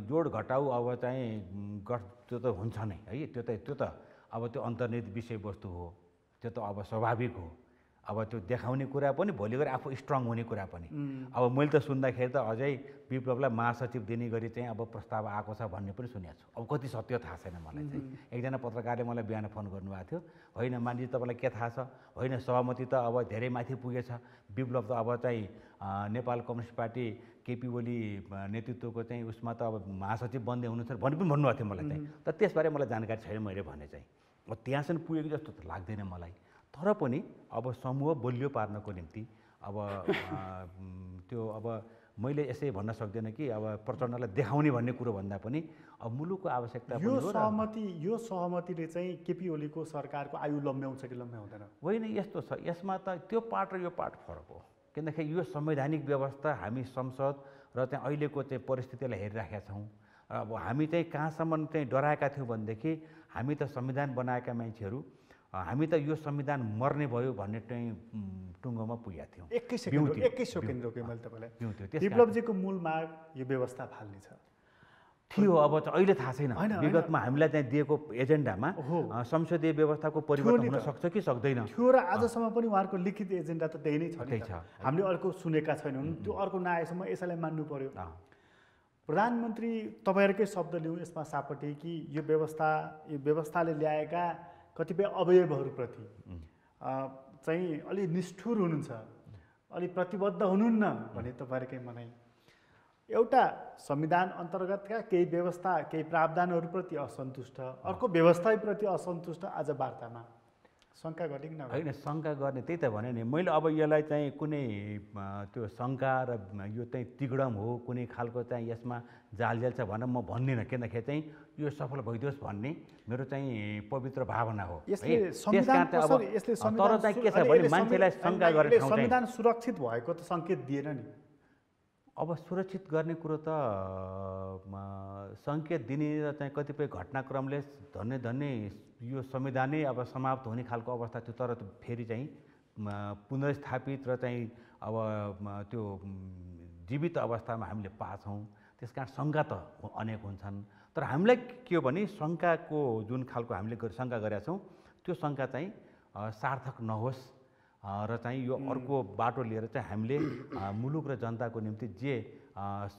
जोड घटाउ अब चाहिँ त्यो त हुन्छ नै है, त्यो त अब त्यो अन्तर्निहित विषयवस्तु हो, त्यो त अब स्वाभाविक हो। अब त्यो देखाउने कुरा पनि भोलि गएर आफू स्ट्रङ हुने कुरा पनि। अब मैले त सुन्दाखेरि त अझै विप्लवलाई महासचिव दिने गरी चाहिँ अब प्रस्ताव आएको छ भन्ने पनि सुनेको छु। अब कति सत्य थाहा छैन मलाई चाहिँ। एकजना पत्रकारले मलाई बिहान फोन गर्नुभएको थियो, होइन मान्छे तपाईँलाई के थाहा छ, होइन सहमति त अब धेरै माथि पुगेछ, विप्लव त अब चाहिँ नेपाल कम्युनिस्ट पार्टी केपी ओली नेतृत्वको चाहिँ उसमा त अब महासचिव बन्दै हुनुहुन्छ भन्ने पनि भन्नुभएको थियो मलाई चाहिँ। तर त्यसबारे मलाई जानकारी छैन मैले भने चाहिँ। अब त्यहाँसम्म पुगेको जस्तो त लाग्दैन मलाई। तर पनि अब समूह बलियो पार्नको निम्ति अब त्यो अब मैले यसै भन्न सक्दिनँ कि अब प्रचण्डलाई देखाउने भन्ने कुरो भन्दा पनि अब मुलुकको आवश्यकता पनि हो। यो सहमतिले चाहिँ केपी ओलीको सरकारको आयु लम्ब्याउँछ कि लम्ब्याउँदैन? होइन, यस्तो छ, यसमा त त्यो पार्ट र यो पार्ट फरक हो। किनकि यो संवैधानिक व्यवस्था हामी संसद र चाहिँ अहिलेको चाहिँ परिस्थितिलाई हेरिराखेका छौँ। अब हामी चाहिँ कहाँसम्म चाहिँ डराएका थियौँ भनेदेखि हामी त संविधान बनाएका मान्छेहरू, हामी त यो संविधान मर्ने भयो भन्ने चाहिँ टुङ्गोमा पुगेका थियौँ। एकै सेकेन्ड रोकेँ मैले तपाईँलाई। विप्लवजीको मूल माग यो व्यवस्था फाल्ने थियो। अब अहिले थाहा छैन, विगतमा हामीलाई चाहिँ दिएको एजेन्डामा संसदीय व्यवस्थाको परिवर्तन हुन सक्छ कि सक्दैन थियो र आजसम्म पनि उहाँहरूको लिखित एजेन्डा त त्यही नै छ। हामीले अर्को सुनेका छैनौँ, त्यो अर्को नआएसम्म यसैलाई मान्नु पर्यो। प्रधानमन्त्री तपाईँहरूकै शब्द लिउँ यसमा सापटे कि यो व्यवस्थाले ल्याएका कतिपय अवयवहरूप्रति चाहिँ अलि निष्ठुर हुनुहुन्छ, अलि प्रतिबद्ध हुनुहुन्न भने तपाईँहरूकै मनाइ। एउटा संविधान अन्तर्गतका केही व्यवस्था केही प्रावधानहरूप्रति असन्तुष्ट, अर्को व्यवस्थाप्रति असन्तुष्ट आज वार्तामा शङ्का गर्ने कि नगर्ने? होइन, शङ्का गर्ने त्यही त भने नि मैले। अब यसलाई चाहिँ कुनै त्यो शङ्का र यो चाहिँ तिगडम हो, कुनै खालको चाहिँ यसमा जालजेल छ भनेर म भन्दिनँ। किनकि चाहिँ यो सफल भइदियोस् भन्ने मेरो चाहिँ पवित्र भावना हो। तर चाहिँ के छ भने मान्छेलाई शङ्का गर्ने ठाउँ चाहिँ संविधान सुरक्षित भएको त सङ्केत दिएन नि। अब सुरक्षित गर्ने कुरो त सङ्केत दिने र चाहिँ कतिपय घटनाक्रमले धन्य यो संविधानै अब समाप्त हुने खालको अवस्था थियो। तर फेरि चाहिँ पुनर्स्थापित र चाहिँ अब त्यो जीवित अवस्थामा हामीले पाछौँ। त्यस कारण शङ्का त अनेक हुन्छन्। तर हामीलाई के हो भने शङ्काको जुन खालको हामीले शङ्का गरेका छौँ त्यो शङ्का चाहिँ सार्थक नहोस् र चाहिँ यो अर्को बाटो लिएर चाहिँ हामीले मुलुक र जनताको निम्ति जे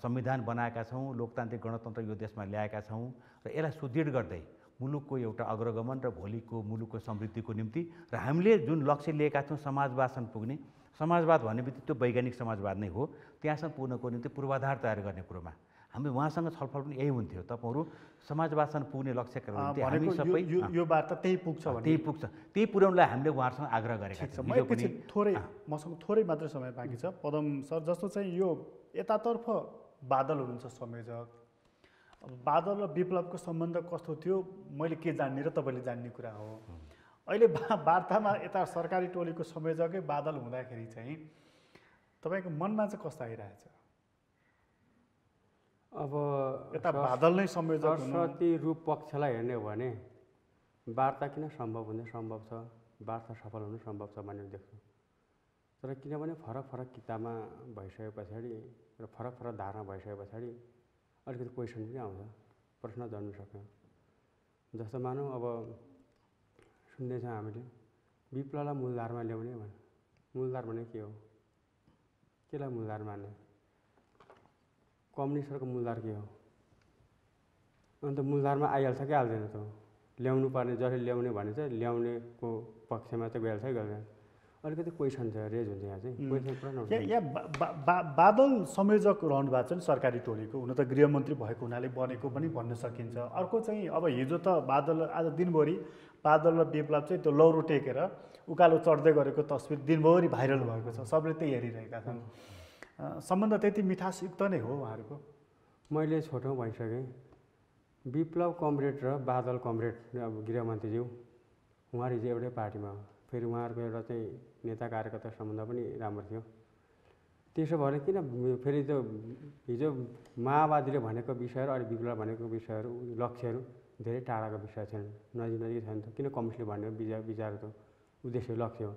संविधान बनाएका छौँ, लोकतान्त्रिक गणतन्त्र यो देशमा ल्याएका छौँ र यसलाई सुदृढ गर्दै मुलुकको एउटा अग्रगमन र भोलिको मुलुकको समृद्धिको निम्ति र हामीले जुन लक्ष्य लिएका छौँ समाजवादसम्म पुग्ने, समाजवाद भन्ने बित्तिकै त्यो वैज्ञानिक समाजवाद नै हो, त्यहाँसम्म पुग्नको निम्ति पूर्वाधार तयार गर्ने कुरोमा हामी उहाँसँग छलफल पनि यही हुन्थ्यो। तपाईँहरू समाजवादसम्म पुग्ने लक्ष्यका निम्ति हामी सबै यो वार्ता त्यही पुग्छ भने त्यही पुग्छ, त्यही पुर्याउनलाई हामीले उहाँहरूसँग आग्रह गरेका छौँ। मसँग थोरै मात्रै समय बाँकी छ। पदम सर, जस्तो चाहिँ यो यतातर्फ बादल हुनुहुन्छ संयोजक, बादल र विप्लवको सम्बन्ध कस्तो थियो मैले के जान्ने र तपाईँले जान्ने कुरा हो। अहिले वार्तामा यता सरकारी टोलीको संयोजकै बादल हुँदाखेरि चाहिँ तपाईँको मनमा चाहिँ कस्तो आइरहेछ? अब यता बादल नै संयोजक सरस्वती रूप पक्षलाई हेर्ने हो भने वार्ता किन सम्भव हुने सम्भव छ, वार्ता सफल हुनु सम्भव छ भनेर देख्छु। तर किनभने फरक फरक किताबमा भइसके पछाडि र फरक फरक धारणा भइसके पछाडि अलिकति क्वेसन पनि आउँछ, प्रश्न जन्म सक्छ। जस्तो मानौँ अब सुन्दैछ हामीले विप्लवलाई मूलधारमा ल्याउने भने, मूलधार भने के हो, केलाई मूलधार मान्ने, कम्युनिस्टहरूको मूलधार के हो? अन्त मूलधारमा आइहाल्छ कि हाल्दैन त? ल्याउनु पर्ने जसले ल्याउने भने चाहिँ ल्याउनेको पक्षमा चाहिँ गइहाल्छ कि गर्दैन? अलिकति क्वेसन छ, रेज हुन्छ यहाँ चाहिँ क्वेसन पुरा। यहाँ बादल संयोजक रहनु भएको छ नि सरकारी टोलीको, हुन त गृहमन्त्री भएको हुनाले बनेको पनि भन्न सकिन्छ। अर्को चाहिँ अब हिजो त बादल आज दिनभरि बादल र विप्लव चाहिँ त्यो लौरो टेकेर उकालो चढ्दै गरेको तस्बिर दिनभरि भाइरल भएको छ, सबले त्यही हेरिरहेका छन्। सम्बन्ध त्यति मिठासयुक्त नै हो उहाँहरूको। मैले छोटो भइसकेँ, विप्लव कमरेड र बादल कमरेड अब गृहमन्त्रीज्यू उहाँहरू हिजो एउटै पार्टीमा हो। फेरि उहाँहरूको एउटा चाहिँ नेता कार्यकर्ता सम्बन्ध पनि राम्रो थियो। त्यसो भएर किन फेरि त्यो हिजो माओवादीले भनेको विषयहरू अहिले विप्लव भनेको विषयहरू लक्ष्यहरू धेरै टाढाको विषय छैन, नजिक छैन त किन कम्युनिस्टले भन्ने विचार त उद्देश्य लक्ष्य हो।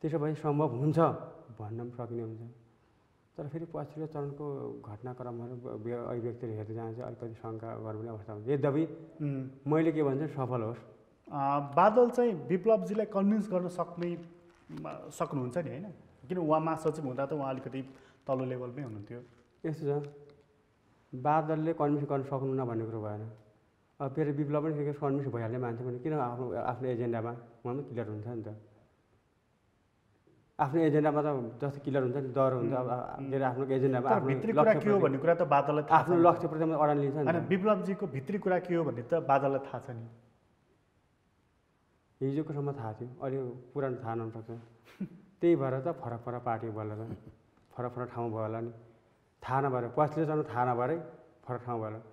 त्यसो भए सम्भव हुन्छ भन्न पनि सकिने हुन्छ। तर फेरि पछिल्लो चरणको घटनाक्रमहरू अभिव्यक्तिहरू हेर्दै जाँदा चाहिँ अलिकति शङ्का गर्ने अवस्था हुन्छ। यद्यपि मैले के भन्छु सफल होस्। बादल चाहिँ विप्लवजीलाई कन्भिन्स गर्न सक्नुहुन्छ नि होइन, किन उहाँ महासचिव हुँदा त उहाँ अलिकति तल्लो लेभलमै हुनुहुन्थ्यो। यस्तो छ, बादलले कन्भिन्स गर्न सक्नुहुन्न भन्ने कुरो भएन। अब फेरि विप्लव पनि फेरि कन्भिन्स भइहाल्ने मान्छे पनि किन आफ्नो एजेन्डामा उहाँ पनि क्लियर हुन्छ नि त। आफ्नो एजेन्डामा त जस्तो क्लियर हुन्छ नि, डर हुन्छ। अब आफ्नो एजेन्डामा आफ्नो भित्री कुरा के हो भन्ने कुरा त बादललाई थाहा आफ्नो लक्ष्यप्रति अडान लिन्छ नि। होइन, विप्लवजीको भित्री कुरा के हो भन्ने त बादललाई थाहा छ नि। हिजोकोसम्म थाहा थियो, अहिले पुरानो थाहा नहुनसक्छ। त्यही भएर त फरक पार्टी भयो होला, फरक ठाउँ भयो होला नि। थाहा नभएर पछिल्लो चरण थाहा नभएरै फरक ठाउँ भयो होला।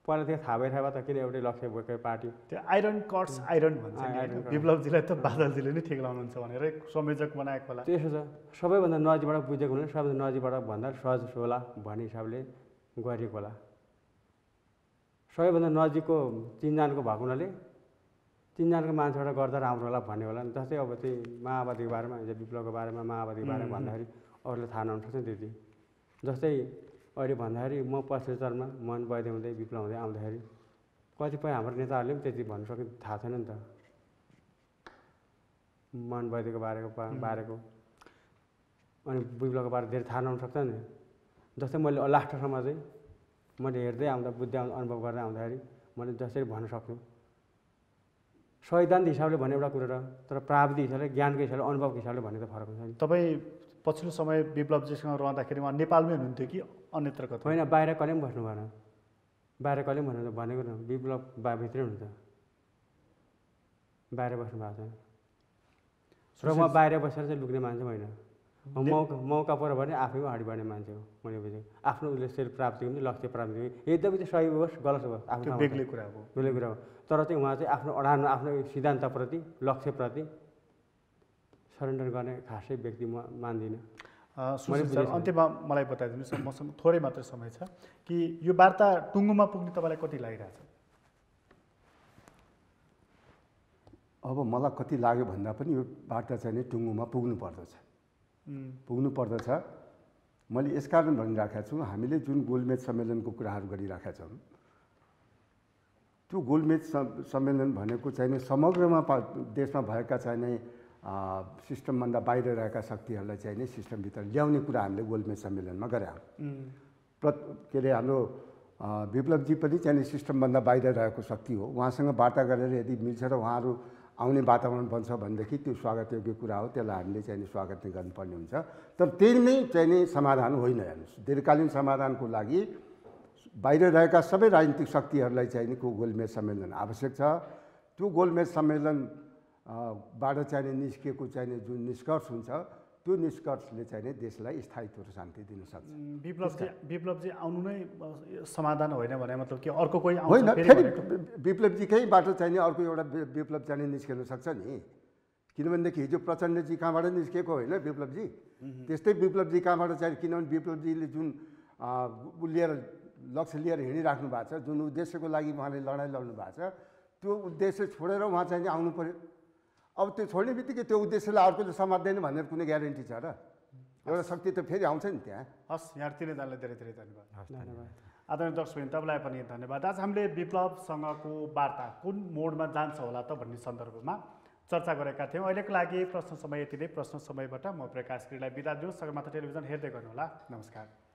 पहिलादेखि थाहा भइरहेको त किन एउटै लक्ष्य भएकै पार्टी। त्यो आइरन कट्स आइरन भन्छ नि, विप्लवजीलाई त बादलजीले नै ठिक लाउनुहुन्छ भनेर संयोजक बनाएको होला। त्यसो छ, सबैभन्दा नजिकबाट बुझेको हुनाले सबैभन्दा नजिकबाट भन्दा सहज होला भन्ने हिसाबले गरिएको होला। सबैभन्दा नजिकको चिनजानको भएको हुनाले चिनजानको मान्छेबाट गर्दा राम्रो होला भन्ने होला। जस्तै अब त्यही माओवादीको बारेमा, हिजो विप्लवको बारेमा, माओवादीको बारेमा भन्दाखेरि अरूले थाहा नहुन सक्छ नि त्यति। जस्तै अहिले भन्दाखेरि म पछिल्लो चरणमा मन वैद्य हुँदै विप्लव हुँदै आउँदाखेरि कतिपय हाम्रो नेताहरूले पनि त्यति भन्नु सक्यो, थाहा छैन नि त मन वैद्यको बारेको। अनि विप्लवको बारे धेरै थाहा नहुन सक्छ नि। जस्तै मैले लास्टसम्म चाहिँ मैले हेर्दै आउँदा बुझ्दै अनुभव गरेर आउँदाखेरि मैले जसरी भन्न सक्छु सैद्धान्तिक हिसाबले भन्ने एउटा कुरो र तर प्राविधिक हिसाबले, ज्ञानको हिसाबले, अनुभवको हिसाबले भन्ने त फरक हुन्छ नि। तपाईँ पछिल्लो समय विप्लवजीसँग रहँदाखेरि उहाँ नेपालमै हुनुहुन्थ्यो कि अन्यत्र कतै? होइन, बाहिर कहिले पनि बस्नु भएन। बाहिर कहिले पनि भन्नु भनेको न, विप्लव भित्रै हुनुहुन्छ, बाहिर बस्नु भएको छैन। र म बाहिर बसेर चाहिँ लुक्ने मान्छे होइन। मौका पऱ्यो भने आफैमा अगाडि बढ्ने मान्छे हो मैले बुझेँ। आफ्नो उसले प्राप्तिको पनि लक्ष्य प्राप्ति यद्यपि चाहिँ सही होस् गलत होस् आफ्नो बेग्लै कुरा हो, बेग्लै कुरा हो। तर चाहिँ उहाँ चाहिँ आफ्नो अडानमा, आफ्नो सिद्धान्तप्रति, लक्ष्यप्रति सरेन्डर गर्ने खासै व्यक्ति म मान्दिनँ। अन्त्यमा मलाई बताइदिनुहोस्, मसँग थोरै मात्र समय छ, कि यो वार्ता टुङ्गोमा पुग्ने तपाईँलाई कति लागिरहेछ? अब मलाई कति लाग्यो भन्दा पनि यो वार्ता चाहिँ नि टुङ्गोमा पुग्नु पर्दछ। मैले यसकारण भनिराखेको छु, हामीले जुन गोलमेज सम्मेलनको कुराहरू गरिराखेका छौँ, त्यो गोलमेज सम्मेलन भनेको चाहिँ नि समग्रमा देशमा भएका चाहिँ नै सिस्टमभन्दा बाहिर रहेका शक्तिहरूलाई चाहिँ नि सिस्टमभित्र ल्याउने कुरा हामीले गोलमेज सम्मेलनमा गरे। के अरे हाम्रो विप्लवजी पनि चाहिँ नि सिस्टमभन्दा बाहिर रहेको शक्ति हो। उहाँसँग वार्ता गरेर यदि मिल्छ र उहाँहरू आउने वातावरण बन्छ भनेदेखि त्यो स्वागतयोग्य कुरा हो, त्यसलाई हामीले चाहिँ नि स्वागत नै गर्नुपर्ने हुन्छ। तर त्यही नै चाहिँ नि समाधान होइन। हेर्नुहोस्, दीर्घकालीन समाधानको लागि बाहिर रहेका सबै राजनीतिक शक्तिहरूलाई चाहिँ नि गोलमेज सम्मेलन आवश्यक छ। त्यो गोलमेज सम्मेलन बाट चाहिँ निस्किएको चाहिँ जुन निष्कर्ष हुन्छ, त्यो निष्कर्षले चाहिँ नि देशलाई स्थायित्व र शान्ति दिन सक्छ। विप्लवजी आउनु नै समाधान होइन भने मतलब कि अर्को कोही होइन, फेरि विप्लवजीकैबाट चाहिँ नि अर्को एउटा विप्लव चाहिँ निस्किन सक्छ नि। किनभनेदेखि हिजो प्रचण्डजी कहाँबाट निस्किएको होइन विप्लवजी, त्यस्तै विप्लवजी कहाँबाट चाहिँ, किनभने विप्लवजीले जुन लिएर लक्ष्य लिएर हिँडिराख्नु भएको छ, जुन उद्देश्यको लागि उहाँले लडाइँ लड्नु भएको छ, त्यो उद्देश्य छोडेर उहाँ चाहिँ आउनु पर्यो। अब त्यो छोड्ने बित्तिकै त्यो उद्देश्यलाई अर्कोले समात्दैन भनेर कुनै ग्यारेन्टी छ र? एउटा शक्ति त फेरि आउँछ नि त्यहाँ। हस्, यहाँ तिनैजनालाई धेरै धेरै धन्यवाद। आदरणीय दर्शकवृन्द, तपाईँलाई पनि धन्यवाद। आज हामीले विप्लवसँगको वार्ता कुन मोडमा जान्छ होला त भन्ने सन्दर्भमा चर्चा गरेका थियौँ। अहिलेको लागि प्रश्न समय यति नै। प्रश्न समयबाट म प्रकाश गिरीलाई बिदा दिउँ। सगरमाथा टेलिभिजन हेर्दै गर्नुहोला। नमस्कार।